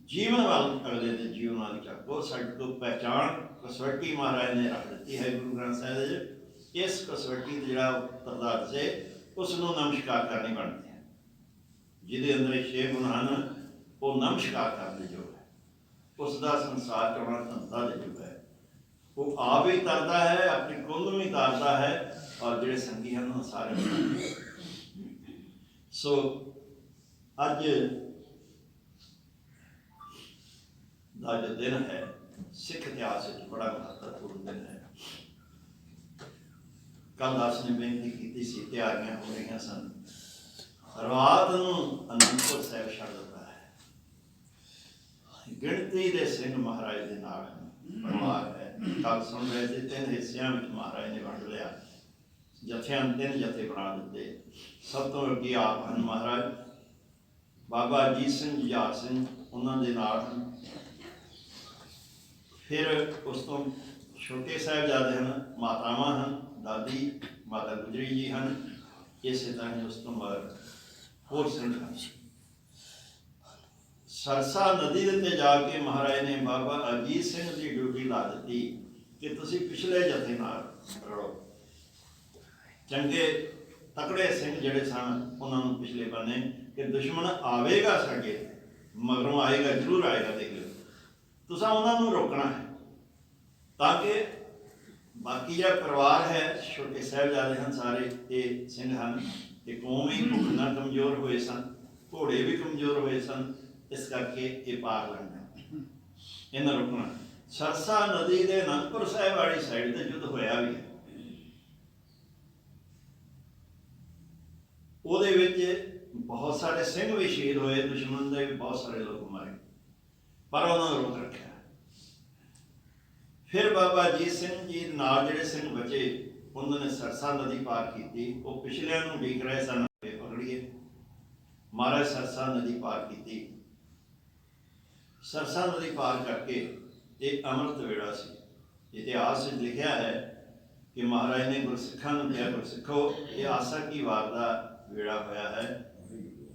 ਜੀਵਨ ਵੱਲ ਅਗਲੇ ਦੇ ਜੀਵਨ ਵਾਲੀ ਚੱਕੋ। ਸਾਡੇ ਤੋਂ ਪਹਿਚਾਣ ਕਸਵੱਟੀ ਮਹਾਰਾਜ ਨੇ ਰੱਖ ਦਿੱਤੀ ਹੈ ਗੁਰੂ ਗ੍ਰੰਥ ਸਾਹਿਬ ਦੇ ਵਿੱਚ। ਇਸ ਕਸਵੱਟੀ ਦਾ ਜਿਹੜਾ ਪਦਾਰਥ ਹੈ ਉਸ ਨੂੰ ਨਮਸਕਾਰ ਕਰਨੀ ਬਣਦੀ ਹੈ। ਜਿਹਦੇ ਅੰਦਰ ਇਹ 6 ਗੁਣ ਹਨ ਉਹ ਨਮਸਕਾਰ ਕਰਨ ਦੇ ਯੋਗ ਹੈ। ਉਸ ਦਾ ਸੰਸਾਰ ਚੋਣਾ ਧੰਦਾ ਦੇ ਯੋਗ ਹੈ। ਉਹ ਆਪ ਹੀ ਤਰਦਾ ਹੈ, ਆਪਣੀ ਕੁੱਲ ਨੂੰ ਵੀ ਤਾਰਦਾ ਹੈ, ਔਰ ਜਿਹੜੇ ਸੰਗੀ ਹਨ ਉਹ ਸਾਰੇ। ਸੋ ਅੱਜ ਦਾ ਜੋ ਦਿਨ ਹੈ ਸਿੱਖ ਇਤਿਹਾਸ ਵਿੱਚ ਬੜਾ ਮਹੱਤਵਪੂਰਨ ਦਿਨ ਹੈ। ਕੱਲ੍ਹ ਦਾਸ ਨੇ ਬੇਨਤੀ ਕੀਤੀ ਸੀ, ਤਿਆਰੀਆਂ ਹੋ ਰਹੀਆਂ ਸਨ। ਰਾਤ ਨੂੰ ਅਨੰਦਪੁਰ ਸਾਹਿਬ ਛੱਡ ਦਿੱਤਾ ਹੈ। ਗਿਣਤੀ ਦੇ ਸਿੰਘ ਮਹਾਰਾਜ ਦੇ ਨਾਲ ਪਰਿਵਾਰ ਹੈ। ਕੱਲ ਸੁਣ ਰਹੇ ਸੀ 3 ਹਿੱਸਿਆਂ ਵਿੱਚ ਮਹਾਰਾਜ ਨੇ ਵੰਡ ਲਿਆ। ਜਥਿਆਂ 3 ਜਥੇ ਬਣਾ ਦਿੱਤੇ। ਸਭ ਤੋਂ ਅੱਗੇ ਆਪ ਹਨ ਮਹਾਰਾਜ। ਬਾਬਾ ਅਜੀਤ ਸਿੰਘ ਜੁਝਾਰ ਸਿੰਘ ਉਹਨਾਂ ਦੇ ਨਾਲ ਹਨ। ਫਿਰ ਉਸ ਤੋਂ ਛੋਟੇ ਸਾਹਿਬਜ਼ਾਦੇ ਹਨ, ਮਾਤਾਵਾਂ ਹਨ, ਦਾਦੀ ਮਾਤਾ ਗੁਜਰੀ ਜੀ ਹਨ। ਇਸੇ ਤਰ੍ਹਾਂ ਉਸ ਤੋਂ ਮਗਰ ਹੋਰ ਸਿੰਘ ਹਨ। ਸਰਸਾ ਨਦੀ ਦੇ ਉੱਤੇ ਜਾ ਕੇ ਮਹਾਰਾਜ ਨੇ ਬਾਬਾ ਅਜੀਤ ਸਿੰਘ ਦੀ ਡਿਊਟੀ ਲਾ ਦਿੱਤੀ ਕਿ ਤੁਸੀਂ ਪਿਛਲੇ ਜਥੇ ਨਾਲ ਰਲੋ। ਚੰਗੇ ਤਕੜੇ ਸਿੰਘ ਜਿਹੜੇ ਸਨ ਉਹਨਾਂ ਨੂੰ ਪਿਛਲੇ ਬੰਨੇ ਕਿ ਦੁਸ਼ਮਣ ਆਵੇਗਾ ਸਾਡੇ ਮਗਰੋਂ ਆਏਗਾ, ਜ਼ਰੂਰ ਆਏਗਾ, ਦੇਖ ਲਿਓ, ਤੁਸੀਂ ਉਹਨਾਂ ਨੂੰ ਰੋਕਣਾ ਹੈ ਤਾਂ ਕਿ ਬਾਕੀ ਜਿਹੜਾ ਪਰਿਵਾਰ ਹੈ, ਛੋਟੇ ਸਾਹਿਬਜ਼ਾਦੇ ਹਨ, ਸਾਰੇ ਇਹ ਸਿੰਘ ਹਨ। ਇਹ ਕੌਮ ਹੀ ਭੁੱਖ ਨਾਲ ਕਮਜ਼ੋਰ ਹੋਏ ਸਨ, ਘੋੜੇ ਵੀ ਕਮਜ਼ੋਰ ਹੋਏ ਸਨ, ਇਸ ਕਰਕੇ ਇਹ ਪਾਰ ਲੰਘਣਾ, ਇਹਨਾਂ ਰੁਕਣਾ। ਸਰਸਾ ਨਦੀ ਦੇ ਅਨੰਦਪੁਰ ਸਾਹਿਬ ਵਾਲੀ ਸਾਈਡ ਤੇ ਯੁੱਧ ਹੋਇਆ ਵੀ ਹੈ। ਉਹਦੇ ਵਿੱਚ ਬਹੁਤ ਸਾਰੇ ਸਿੰਘ ਵੀ ਸ਼ਹੀਦ ਹੋਏ, ਦੁਸ਼ਮਣ ਦੇ ਵੀ ਬਹੁਤ ਸਾਰੇ ਲੋਕ ਮਾਰੇ, ਪਰ ਉਹਨਾਂ ਨੂੰ ਰੋਕ ਰੱਖਿਆ। ਫਿਰ ਬਾਬਾ ਅਜੀਤ ਸਿੰਘ ਜੀ ਨਾਲ ਜਿਹੜੇ ਸਿੰਘ ਬਚੇ ਉਹਨਾਂ ਨੇ ਸਰਸਾ ਨਦੀ ਪਾਰ ਕੀਤੀ। ਉਹ ਪਿਛਲਿਆਂ ਨੂੰ ਉਡੀਕ ਰਹੇ ਸਨ, ਪਕੜੀਏ। ਮਹਾਰਾਜ ਸਰਸਾ ਨਦੀ ਪਾਰ ਕੀਤੀ। ਸਰਸਾ ਨਦੀ ਪਾਰ ਕਰਕੇ ਇਹ ਅੰਮ੍ਰਿਤ ਵੇਲਾ ਸੀ। ਇਤਿਹਾਸ ਵਿੱਚ ਲਿਖਿਆ ਹੈ ਕਿ ਮਹਾਰਾਜ ਨੇ ਗੁਰਸਿੱਖਾਂ ਨੂੰ ਕਿਹਾ, ਗੁਰਸਿੱਖੋ ਇਹ ਆਸਾ ਕੀ ਵਾਰ ਦਾ ਵੇਲਾ ਹੋਇਆ ਹੈ,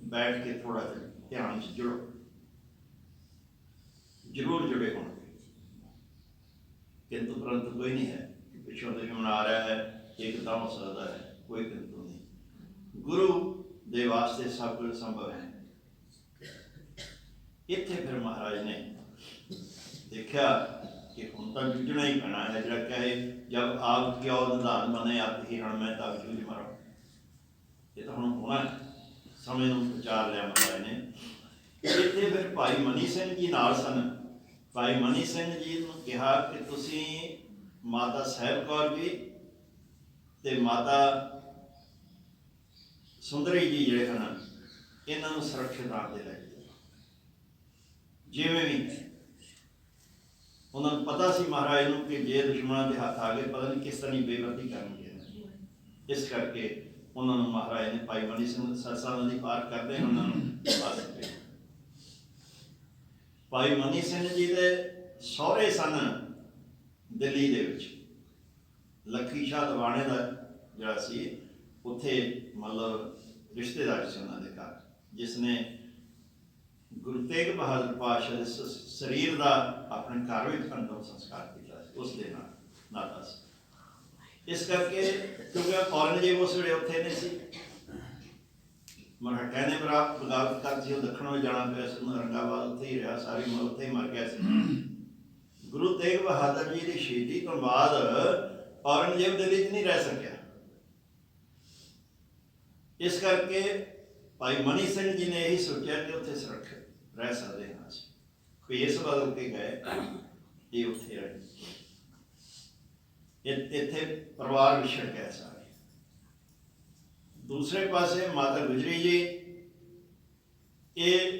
ਬੈਠ ਕੇ ਥੋੜਾ ਜਿਹਾ ਧਿਆਨ 'ਚ ਜੁੜੋ। ਜ਼ਰੂਰ ਜੁੜੇ ਹੋਣਗੇ, ਕਿੰਤੂ ਪਰੰਤੂ ਕੋਈ ਨਹੀਂ ਹੈ ਕਿ ਪਿੱਛੋਂ ਦੁਸ਼ਮਣ ਆ ਰਿਹਾ ਹੈ, ਇੱਕਦਮ ਹੋ ਸਕਦਾ ਹੈ, ਕੋਈ ਕਿੰਤੂ ਨਹੀਂ। ਗੁਰੂ ਦੇ ਵਾਸਤੇ ਸਭ ਕੁਝ ਸੰਭਵ ਹੈ। ਇੱਥੇ ਫਿਰ ਮਹਾਰਾਜ ਨੇ ਦੇਖਿਆ ਕਿ ਹੁਣ ਤਾਂ ਜੂਝਣਾ ਹੀ ਪੈਣਾ ਹੈ। ਜਿਹੜਾ ਕਹੇ ਜਬ ਆਪ ਕਿਉ ਨਿਧਾਨ ਬਣੇ ਆਪ ਹੀ ਹਣ ਮੈਂ ਤਬ ਜੂਝ ਮਰਾਂ, ਇਹ ਤਾਂ ਹੁਣ ਹੋਣਾ ਹੈ। ਸਮੇਂ ਨੂੰ ਵਿਚਾਰ ਲਿਆ ਮਹਾਰਾਜ ਨੇ। ਇੱਥੇ ਫਿਰ ਭਾਈ ਮਨੀ ਸਿੰਘ ਜੀ ਨਾਲ ਸਨ। ਭਾਈ ਮਨੀ ਸਿੰਘ ਜੀ ਨੂੰ ਕਿਹਾ ਕਿ ਤੁਸੀਂ ਮਾਤਾ ਸਾਹਿਬ ਕੌਰ ਜੀ ਤੇ ਮਾਤਾ ਸੁੰਦਰੀ ਜੀ ਜਿਹੜੇ ਹਨ ਇਹਨਾਂ ਨੂੰ ਸੁਰੱਖਿਅਤ ਰਾਹ ਤੇ ਲੈ ਜਾਓ। ਜਿਵੇਂ ਵੀ ਉਹਨਾਂ ਨੂੰ ਪਤਾ ਸੀ ਮਹਾਰਾਜ ਨੂੰ ਕਿ ਜੇ ਦੁਸ਼ਮਣਾਂ ਦੇ ਹੱਥ ਆ ਗਏ ਪਤਾ ਨਹੀਂ ਕਿਸ ਤਰ੍ਹਾਂ ਬੇਵਰਤੀ ਕਰਨਗੇ। ਇਸ ਕਰਕੇ ਉਹਨਾਂ ਨੂੰ ਮਹਾਰਾਜ ਨੇ ਭਾਈ ਮਨੀ ਸਿੰਘ ਸਰਸਾ ਨਦੀ ਪਾਰ ਕਰਦੇ ਉਹਨਾਂ ਨੂੰ ਪਾਸ ਕੀਤਾ। ਭਾਈ ਮਨੀ ਸਿੰਘ ਜੀ ਦੇ ਸਹੁਰੇ ਸਨ ਦਿੱਲੀ ਦੇ ਵਿੱਚ। ਲੱਖੀ ਸ਼ਾਹ ਦਵਾਣੇ ਦਾ ਜਿਹੜਾ ਸੀ ਉੱਥੇ ਮਤਲਬ ਰਿਸ਼ਤੇਦਾਰ ਸੀ ਉਹਨਾਂ ਦੇ ਘਰ, ਜਿਸ ਨੇ ਗੁਰੂ ਤੇਗ ਬਹਾਦਰ ਪਾਤਸ਼ਾਹ ਦੇ ਸਰੀਰ ਦਾ ਆਪਣੇ ਘਰ ਵਿੱਚ ਅੰਤਮ ਸੰਸਕਾਰ ਕੀਤਾ ਸੀ, ਉਸ ਦੇ ਨਾਲ ਨਾਤਾ ਸੀ। ਇਸ ਕਰਕੇ ਕਿਉਂਕਿ ਔਰੰਗਜ਼ੇਬ ਉਸ ਵੇਲੇ ਉੱਥੇ ਨਹੀਂ ਸੀ, ਮਰਾਠਿਆਂ ਨੇ ਬਗਾਵਤ ਕਰਤੀ, ਉਹ ਦੱਖਣ ਵਿੱਚ ਜਾਣਾ ਪਿਆ ਸੀ। ਔਰੰਗਾਬਾਦ ਉੱਥੇ ਹੀ ਰਿਹਾ, ਸਾਰੀ ਉਮਰ ਉੱਥੇ ਹੀ ਮਰ ਗਿਆ ਸੀ। ਗੁਰੂ ਤੇਗ ਬਹਾਦਰ ਜੀ ਦੀ ਸ਼ਹੀਦੀ ਤੋਂ ਬਾਅਦ ਔਰੰਗਜ਼ੇਬ ਦਿੱਲੀ 'ਚ ਨਹੀਂ ਰਹਿ ਸਕਿਆ। ਇਸ ਕਰਕੇ ਭਾਈ ਮਨੀ ਸਿੰਘ ਜੀ ਨੇ ਇਹੀ ਸੋਚਿਆ ਕਿ ਉੱਥੇ ਸੁਰੱਖਿਅਤ ਰਹਿ ਸਕਦੇ ਹਾਂ ਅਸੀਂ। ਭੇਸ ਬਦਲ ਕੇ ਗਏ, ਇਹ ਉੱਥੇ ਰਹੇ। ਇੱਥੇ ਪਰਿਵਾਰ ਵਿਛੜ ਗਿਆ ਸਾਰੇ। ਦੂਸਰੇ ਪਾਸੇ ਮਾਤਾ ਗੁਜਰੀ ਜੀ, ਇਹ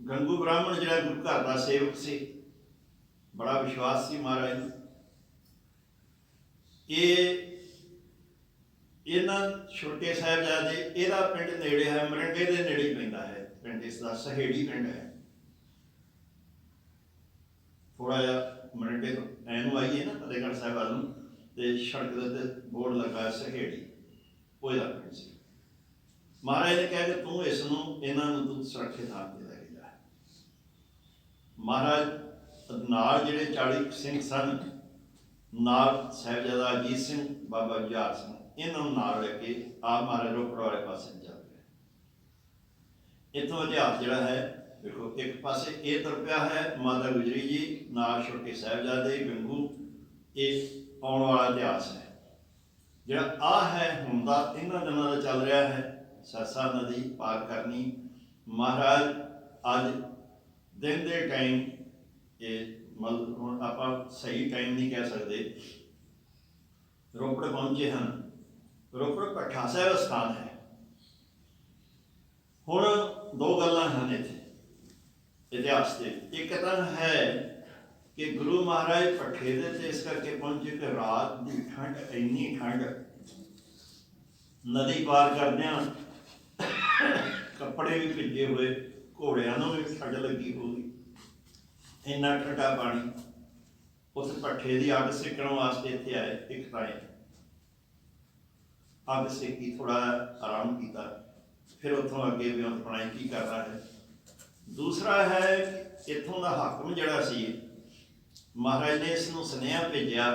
ਗੰਗੂ ਬ੍ਰਾਹਮਣ ਜਿਹੜਾ ਗੁਰੂ ਘਰ ਦਾ ਸੇਵਕ ਸੀ, ਬੜਾ ਵਿਸ਼ਵਾਸ ਸੀ ਮਹਾਰਾਜ ਨੂੰ। ਇਹਨਾਂ ਛੋਟੇ ਸਾਹਿਬਜ਼ਾਦੇ, ਇਹਦਾ ਪਿੰਡ ਨੇੜੇ ਹੈ, ਮਰਿੰਡੇ ਦੇ ਨੇੜੇ ਪੈਂਦਾ ਹੈ ਪਿੰਡ, ਇਸ ਦਾ ਸਹੇੜੀ ਪਿੰਡ ਹੈ। ਥੋੜਾ ਜਿਹਾ ਮਰਿੰਡੇ ਤੋਂ ਐਨੂੰ ਆਈਏ ਨਾ ਫਤਿਹਗੜ੍ਹ ਸਾਹਿਬ ਵੱਲ ਨੂੰ, ਤੇ ਸੜਕ ਦੇ ਉੱਤੇ ਬੋਰਡ ਲੱਗਾ ਸਹੇੜੀ, ਉਹ ਇਹਦਾ ਪਿੰਡ ਸੀ। ਮਹਾਰਾਜ ਨੇ ਕਿਹਾ ਕਿ ਤੂੰ ਇਸ ਨੂੰ, ਇਹਨਾਂ ਨੂੰ ਤੂੰ ਸੁਰੱਖਿਅਤ ਥਾਂ ਤੇ ਲੈ ਕੇ ਜਾ। ਮਹਾਰਾਜ ਨਾਲ ਜਿਹੜੇ 40 ਸਿੰਘ ਸਨ, ਨਾਲ ਸਾਹਿਬਜ਼ਾਦਾ ਅਜੀਤ ਸਿੰਘ, ਬਾਬਾ ਜੁਝਾਰ ਸਿੰਘ, ਇਹਨਾਂ ਨੂੰ ਨਾਲ ਲੈ ਕੇ ਆਪ ਮਹਾਰਾਜ ਰੋਪੜ ਵਾਲੇ ਪਾਸੇ ਚੱਲ ਗਏ। ਇੱਥੋਂ ਇਤਿਹਾਸ ਜਿਹੜਾ ਹੈ ਦੇਖੋ, ਇੱਕ ਪਾਸੇ ਇਹ ਤੁਰ ਪਿਆ ਹੈ ਮਾਤਾ ਗੁਜਰੀ ਜੀ ਨਾਲ ਛੋਟੇ ਸਾਹਿਬਜ਼ਾਦੇ ਗੰਗੂ, ਇਹ ਆਉਣ ਵਾਲਾ ਇਤਿਹਾਸ ਹੈ। ਜਿਹੜਾ ਆਹ ਹੈ ਹੁਣ ਦਾ, ਇਹਨਾਂ ਦਿਨਾਂ ਦਾ ਚੱਲ ਰਿਹਾ ਹੈ, ਸਰਸਾ ਨਦੀ ਪਾਰ ਕਰਨੀ। ਮਹਾਰਾਜ ਅੱਜ ਦਿਨ ਦੇ ਟਾਈਮ, ਇਹ ਮਤਲਬ ਹੁਣ ਆਪਾਂ ਸਹੀ ਟਾਈਮ ਨਹੀਂ ਕਹਿ ਸਕਦੇ, ਰੋਪੜ ਪਹੁੰਚੇ ਹਨ। ਰੋਪੜ ਭੱਠਾ ਸਾਹਿਬ ਸਥਾਨ ਹੈ। ਹੁਣ ਦੋ ਗੱਲਾਂ ਹਨ ਇੱਥੇ ਇਤਿਹਾਸ ਦੇ। ਇੱਕ ਤਾਂ ਹੈ ਕਿ ਗੁਰੂ ਮਹਾਰਾਜ ਭੱਠੇ ਦੇ ਤੇ ਇਸ ਕਰਕੇ ਪਹੁੰਚੇ ਕਿ ਰਾਤ ਦੀ ਠੰਡ, ਇੰਨੀ ਠੰਡ, ਨਦੀ ਪਾਰ ਕਰਦਿਆਂ ਕੱਪੜੇ ਵੀ ਭਿੱਜੇ ਹੋਏ, ਘੋੜਿਆਂ ਨੂੰ ਵੀ ਠੰਡ ਲੱਗੀ ਹੋਊਗੀ, ਇੰਨਾ ਠੰਡਾ ਪਾਣੀ। ਉਸ ਭੱਠੇ ਦੀ ਅੱਗ ਸੇਕਣ ਵਾਸਤੇ ਇੱਥੇ ਆਏ। ਇੱਕ ਤਾਂ ਅੱਗ ਸੇਕੀ, ਥੋੜਾ ਆਰਾਮ ਕੀਤਾ, ਫਿਰ ਉੱਥੋਂ ਅੱਗੇ ਵਿਉਂਤ ਬਣਾਈ ਕੀ ਕਰਨਾ ਹੈ। ਦੂਸਰਾ ਹੈ ਇੱਥੋਂ ਦਾ ਹਾਕਮ ਜਿਹੜਾ ਸੀ, ਮਹਾਰਾਜ ਨੇ ਇਸ ਨੂੰ ਸੁਨੇਹਾ ਭੇਜਿਆ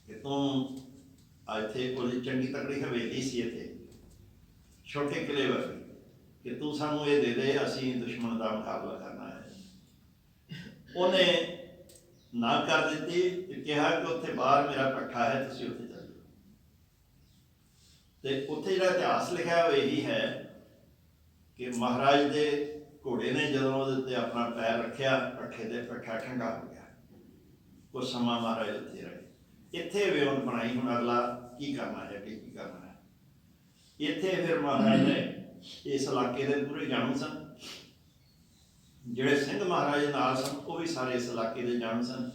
ਕਿ ਤੂੰ ਇੱਥੇ, ਉਹਦੀ ਚੰਗੀ ਤਕੜੀ ਹਵੇਲੀ ਸੀ ਇੱਥੇ, ਛੋਟੇ ਕਿਲੇ ਵਰਗੀ, ਕਿ ਤੂੰ ਸਾਨੂੰ ਇਹ ਦੇ ਦੇ, ਅਸੀਂ ਦੁਸ਼ਮਣ ਦਾ ਮੁਕਾਬਲਾ ਕਰਨਾ ਹੈ। ਉਹਨੇ ਨਾ ਕਰ ਦਿੱਤੀ ਤੇ ਕਿਹਾ ਕਿ ਉੱਥੇ ਬਾਹਰ ਮੇਰਾ ਭੱਠਾ ਹੈ, ਤੁਸੀਂ ਉੱਥੇ ਚੱਲ ਜਾਓ। ਤੇ ਉੱਥੇ ਜਿਹੜਾ ਇਤਿਹਾਸ ਲਿਖਿਆ ਉਹ ਇਹੀ ਹੈ ਕਿ ਮਹਾਰਾਜ ਦੇ ਘੋੜੇ ਨੇ ਜਦੋਂ ਉਹਦੇ ਉੱਤੇ ਆਪਣਾ ਪੈਰ ਰੱਖਿਆ ਭੱਠੇ ਦੇ, ਭੱਠਾ ਠੰਡਾ ਹੋ ਗਿਆ। ਕੁਝ ਸਮਾਂ ਮਹਾਰਾਜ ਉੱਥੇ ਰਹੇ। ਇੱਥੇ ਵਿਉਂਤ ਬਣਾਈ ਹੁਣ ਅਗਲਾ ਕੀ ਕਰਨਾ ਹੈ, ਕੀ ਕਰਨਾ ਹੈ। ਇੱਥੇ ਫਿਰ ਮਹਾਰਾਜ ਨੇ ਇਸ ਇਲਾਕੇ ਦੇ ਪੂਰੇ ਜਾਣੂ ਸਨ। ਜਿਹੜੇ ਸਿੰਘ ਮਹਾਰਾਜ ਨਾਲ ਸਨ ਉਹ ਵੀ ਸਾਰੇ ਇਸ ਇਲਾਕੇ ਦੇ ਜਾਣੂ ਸਨ।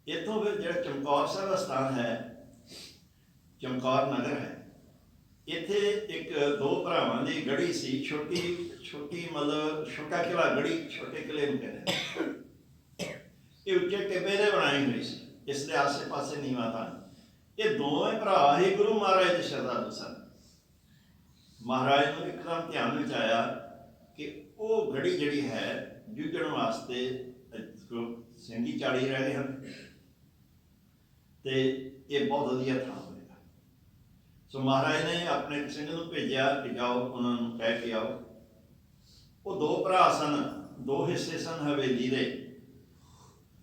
ਇੱਥੋਂ ਫਿਰ ਜਿਹੜਾ ਚਮਕੌਰ ਸਾਹਿਬ ਦਾ ਸਥਾਨ ਹੈ, ਚਮਕੌਰ ਨਗਰ ਹੈ, ਇੱਥੇ ਇੱਕ ਦੋ ਭਰਾਵਾਂ ਦੀ ਗੜੀ ਸੀ, ਛੋਟੀ ਮਤਲਬ ਛੋਟਾ ਕਿਲਾ ਗੜੀ, ਛੋਟੇ ਕਿਲੇ ਨੂੰ ਕਹਿੰਦੇ। ਇਹ ਉੱਚੇ ਟਿੱਬੇ ਦੇ ਬਣਾਈ ਹੋਈ ਸੀ, ਇਸ ਦੇ ਆਸੇ ਪਾਸੇ ਨੀਵਾਂ ਤਾਂ। ਇਹ ਦੋਵੇਂ ਭਰਾ ਹੀ ਗੁਰੂ ਮਹਾਰਾਜ ਦੇ ਸ਼ਰਧਾਲੂ ਸਨ। ਮਹਾਰਾਜ ਨੂੰ ਇੱਕਦਮ ਧਿਆਨ ਵਿੱਚ ਆਇਆ ਕਿ ਉਹ ਗੜੀ ਜਿਹੜੀ ਹੈ ਜੂਝਣ ਵਾਸਤੇ ਸਿੰਘੀ 40 ਰਹਿ ਗਏ ਹਨ ਤੇ ਇਹ ਬਹੁਤ ਵਧੀਆ ਥਾਂ ਹੋਏਗਾ। ਸੋ ਮਹਾਰਾਜ ਨੇ ਆਪਣੇ ਸਿੰਘ ਨੂੰ ਭੇਜਿਆ ਕਿ ਜਾਓ, ਉਹਨਾਂ ਨੂੰ ਕਹਿ ਕੇ ਆਓ। ਉਹ ਦੋ ਭਰਾ ਸਨ, ਦੋ ਹਿੱਸੇ ਸਨ ਹਵੇਲੀ ਦੇ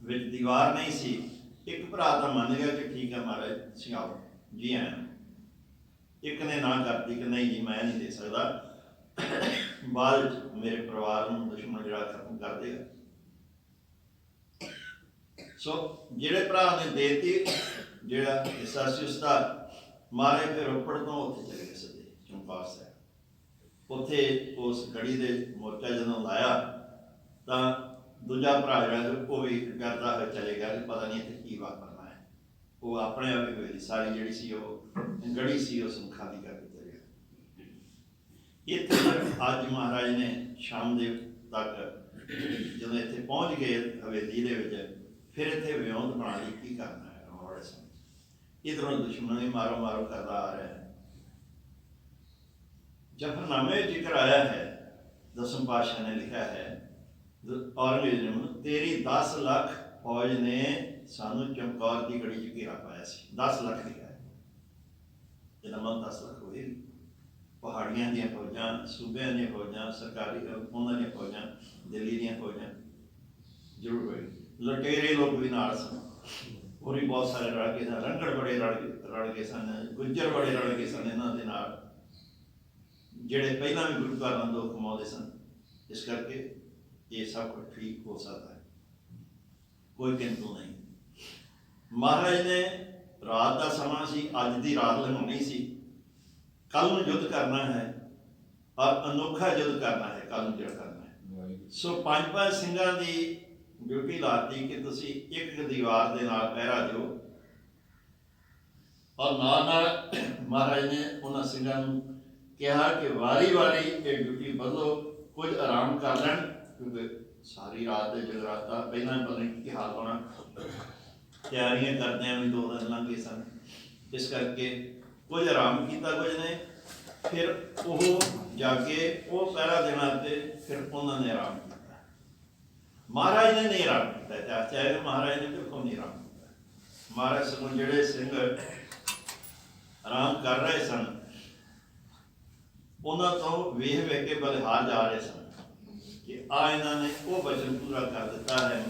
ਵਿੱਚ, ਦੀਵਾਰ ਨਹੀਂ ਸੀ। ਇੱਕ ਭਰਾ ਤਾਂ ਮੰਨ ਗਿਆ ਕਿ ਠੀਕ ਹੈ ਮਹਾਰਾਜ, ਤੁਸੀਂ ਆਓ, ਜੀ ਆਇਆਂ। ਇੱਕ ਨੇ ਨਾ ਕਰਤੀ ਕਿ ਨਹੀਂ ਜੀ, ਮੈਂ ਨਹੀਂ ਦੇ ਸਕਦਾ, ਬਾਅਦ ਵਿੱਚ ਮੇਰੇ ਪਰਿਵਾਰ ਨੂੰ ਦੁਸ਼ਮਣ ਜਿਹੜਾ ਖਤਮ ਕਰ ਦੇਗਾ। ਸੋ ਜਿਹੜੇ ਭਰਾ ਨੇ ਦੇਤੀ, ਜਿਹੜਾ ਹਿੱਸਾ ਸੀ ਉਸਦਾ, ਮਹਾਰਾਜ ਫਿਰ ਰੋਪੜ ਤੋਂ ਉੱਥੇ ਚਲੇ ਗਏ ਸਿੱਧੇ ਚਮਕੌਰ ਸਾਹਿਬ। ਉੱਥੇ ਉਸ ਗੜੀ ਦੇ ਮੋਰਚਾ ਜਦੋਂ ਲਾਇਆ ਤਾਂ ਦੂਜਾ ਭਰਾ ਜਿਹੜਾ ਉਹ ਵੀ ਡਰਦਾ ਹੋਇਆ ਚਲੇ ਗਿਆ ਕਿ ਪਤਾ ਨਹੀਂ ਇੱਥੇ ਕੀ ਵਾਪਰਨਾ ਹੈ। ਉਹ ਆਪਣੇ ਆਪ ਹੀ ਸਾਰੀ ਜਿਹੜੀ ਸੀ ਉਹ ਗੜੀ ਸੀ ਉਸ ਨੂੰ ਖਾਲੀ ਕਰਕੇ ਚਲੇ ਗਿਆ। ਇੱਥੇ ਅੱਜ ਮਹਾਰਾਜ ਨੇ ਸ਼ਾਮ ਦੇ ਤੱਕ ਜਦੋਂ ਇੱਥੇ ਪਹੁੰਚ ਗਏ ਹਵੇਲੀ ਦੇ ਵਿੱਚ, ਫਿਰ ਇੱਥੇ ਵਿਉਂਤ ਬਣਾ ਲਈ ਕੀ ਕਰਨਾ ਹੈ ਆਉਣ ਵਾਲੇ ਸਮੇਂ। ਇੱਧਰੋਂ ਦੁਸ਼ਮਣ ਨੇ ਮਾਰੋ ਮਾਰੋ ਕਰਦਾ ਆ ਰਿਹਾ ਹੈ। ਜ਼ਫ਼ਰਨਾਮੇ ਜ਼ਿਕਰ ਆਇਆ ਹੈ, ਦਸਮ ਪਾਤਸ਼ਾਹ ਨੇ ਲਿਖਿਆ ਹੈ ਔਰੰਗਜ਼ੇਬ ਨੂੰ, ਤੇਰੀ 10 ਲੱਖ ਫੌਜ ਨੇ ਸਾਨੂੰ ਚਮਕੌਰ ਦੀ ਗੜੀ 'ਚ ਘੇਰਾ ਪਾਇਆ ਸੀ। 10 ਲੱਖ ਲਿਖਿਆ ਹੈ, ਇਹਦਾ ਮਤਲਬ 10 ਲੱਖ ਹੋਏ। ਪਹਾੜੀਆਂ ਦੀਆਂ ਫੌਜਾਂ, ਸੂਬਿਆਂ ਦੀਆਂ ਫੌਜਾਂ, ਸਰਕਾਰੀ ਉਹਨਾਂ ਦੀਆਂ ਫੌਜਾਂ, ਦਿੱਲੀ ਦੀਆਂ ਫੌਜਾਂ ਜ਼ਰੂਰ ਹੋਏ। ਲੁਟੇਰੇ ਲੋਕ ਵੀ ਨਾਲ ਸਨ, ਹੋਰ ਵੀ ਬਹੁਤ ਸਾਰੇ ਰਲ ਗਏ ਸਨ। ਰੰਗੜ ਬੜੇ ਰਲ ਗਏ ਸਨ, ਗੁੱਜਰ ਬੜੇ ਰਲ ਗਏ ਸਨ ਇਹਨਾਂ ਦੇ ਨਾਲ, ਜਿਹੜੇ ਪਹਿਲਾਂ ਵੀ ਗੁਰੂ ਘਰ ਨਾਲ ਦੁੱਖ ਕਮਾਉਂਦੇ ਸਨ। ਇਸ ਕਰਕੇ ਇਹ ਸਭ ਕੁਝ ਠੀਕ ਹੋ ਸਕਦਾ ਹੈ, ਕੋਈ ਕਿੰਤੂ ਨਹੀਂ। ਮਹਾਰਾਜ ਨੇ ਰਾਤ ਦਾ ਸਮਾਂ ਸੀ, ਅੱਜ ਦੀ ਰਾਤ ਲੰਘਾਉਣੀ ਸੀ, ਕੱਲ ਨੂੰ ਯੁੱਧ ਕਰਨਾ ਹੈ। ਔਰ ਅਨੋਖਾ ਯੁੱਧ ਕਰਨਾ ਹੈ, ਕੱਲ੍ਹ ਨੂੰ ਜਿਹੜਾ ਕਰਨਾ ਹੈ। ਸੋ ਪੰਜ ਸਿੰਘਾਂ ਦੀ ਡਿਊਟੀ ਲਾਤੀ ਕਿ ਤੁਸੀਂ ਇੱਕ ਦੀਵਾਰ ਦੇ ਨਾਲ ਪਹਿਰਾ ਦਿਓ, ਔਰ ਨਾਲ ਮਹਾਰਾਜ ਨੇ ਉਹਨਾਂ ਸਿੰਘਾਂ ਨੂੰ ਕਿਹਾ ਕਿ ਵਾਰੀ ਵਾਰੀ ਇਹ ਡਿਊਟੀ ਬਦਲੋ, ਕੁਝ ਆਰਾਮ ਕਰ ਲੈਣ, ਕਿਉਂਕਿ ਸਾਰੀ ਰਾਤ ਦੇ ਜਗਰਾਤਾ ਪਹਿਲਾਂ ਪਤਾ ਨਹੀਂ ਕੀ ਹਾਲ ਹੋਣਾ, ਤਿਆਰੀਆਂ ਕਰਦਿਆਂ ਵੀ 2 ਦਿਨ ਲੰਘ ਗਏ ਸਨ। ਇਸ ਕਰਕੇ ਕੁਝ ਆਰਾਮ ਕੀਤਾ, ਕੁਝ ਨੇ ਫਿਰ ਉਹ ਜਾ ਕੇ ਉਹ ਪਹਿਰਾ ਦੇਣਾ ਤੇ ਫਿਰ ਉਹਨਾਂ ਨੇ ਆਰਾਮ ਕੀਤਾ। ਮਹਾਰਾਜ ਨੇ ਨਹੀਂ ਆਰਾਮ ਕੀਤਾ, ਚਾਹੇ ਮਹਾਰਾਜ ਨੇ ਬਿਲਕੁਲ ਨਹੀਂ ਆਰਾਮ ਕੀਤਾ। ਮਹਾਰਾਜ ਸਗੋਂ ਜਿਹੜੇ ਸਿੰਘ ਆਰਾਮ ਕਰ ਰਹੇ ਸਨ ਉਹਨਾਂ ਤੋਂ ਵੇਖ ਵੇਖ ਕੇ ਬਲਿਹਾਰ ਜਾ ਰਹੇ ਸਨ ਕਿ ਆ ਇਹਨਾਂ ਨੇ ਉਹ ਬਚਨ ਪੂਰਾ ਕਰ ਦਿੱਤਾ ਹੈ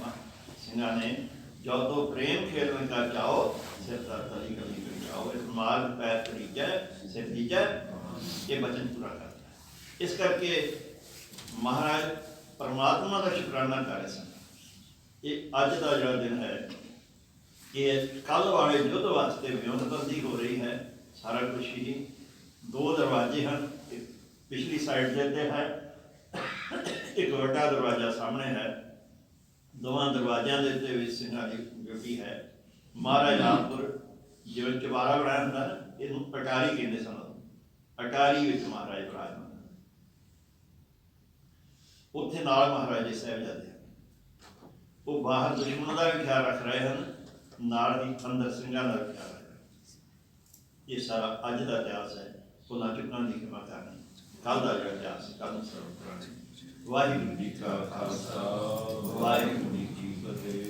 ਸਿੰਘਾਂ ਨੇ, ਜਦੋਂ ਪ੍ਰੇਮ ਖੇਲਣ ਕਰ ਜਾਓ ਸਿਰ ਤਲੀ ਕਰਨੀ ਕਰ ਜਾਓ, ਇਸ ਮਾਰਗ ਪੈਰ ਤਰੀਜੈ ਸਿਰ ਦੀਜੈ, ਇਹ ਬਚਨ ਪੂਰਾ ਕਰਦਾ। ਇਸ ਕਰਕੇ ਮਹਾਰਾਜ ਪਰਮਾਤਮਾ ਦਾ ਸ਼ੁਕਰਾਨਾ ਕਰ ਰਹੇ ਸਨ। ਇਹ ਅੱਜ ਦਾ ਜਿਹੜਾ ਦਿਨ ਹੈ, ਇਹ ਕੱਲ੍ਹ ਵਾਲੇ ਯੁੱਧ ਵਾਸਤੇ ਵਿਉਂਤਬੰਦੀ ਹੋ ਰਹੀ ਹੈ। ਸਾਰਾ ਕੁਛ ਹੀ 2 ਦਰਵਾਜ਼ੇ ਹਨ, ਪਿਛਲੀ ਸਾਈਡ ਦੇ ਉੱਤੇ ਹੈ, ਇੱਕ ਵੱਡਾ ਦਰਵਾਜ਼ਾ ਸਾਹਮਣੇ ਹੈ। ਦੋਵਾਂ ਦਰਵਾਜ਼ਿਆਂ ਦੇ ਉੱਤੇ ਵੀ ਸਿੰਘਾਂ ਦੀ ਡਿਊਟੀ ਹੈ। ਮਹਾਰਾਜ ਰਾਮਪੁਰ ਜਿਵੇਂ ਚੁਬਾਰਾ ਬਣਾਇਆ ਹੁੰਦਾ ਨਾ, ਇਹਨੂੰ ਅਟਾਰੀ ਕਹਿੰਦੇ ਸਨ। ਅਟਾਰੀ ਵਿੱਚ ਮਹਾਰਾਜ ਵਿਰਾਜਮਾਨ, ਉੱਥੇ ਨਾਲ ਮਹਾਰਾਜ ਦੇ ਸਾਹਿਬਜ਼ਾਦੇ ਹਨ। ਉਹ ਬਾਹਰ ਦੁਸ਼ਮਣ ਦਾ ਵੀ ਖਿਆਲ ਰੱਖ ਰਹੇ ਹਨ, ਨਾਲ ਹੀ ਅੰਦਰ ਸਿੰਘਾਂ ਦਾ ਵੀ ਖਿਆਲ ਰੱਖ ਰਹੇ ਹਨ। ਇਹ ਸਾਰਾ ਅੱਜ ਦਾ ਇਤਿਹਾਸ ਹੈ। ਉਹਨਾਂ ਚੁੱਕਾਂ ਦੀ ਖਿਮਾ ਕਰਨੀ, ਕੱਲ੍ਹ ਦਾ ਜਿਹੜਾ ਇਤਿਹਾਸ ਕੱਲ੍ਹ ਨੂੰ ਸਰਵ ਕਰਾਂਗੇ। ਵਾਹਿਗੁਰੂ ਜੀ ਕਾ ਖਾਲਸਾ, ਵਾਹਿਗੁਰੂ ਜੀ ਕੀ ਫਤਿਹ।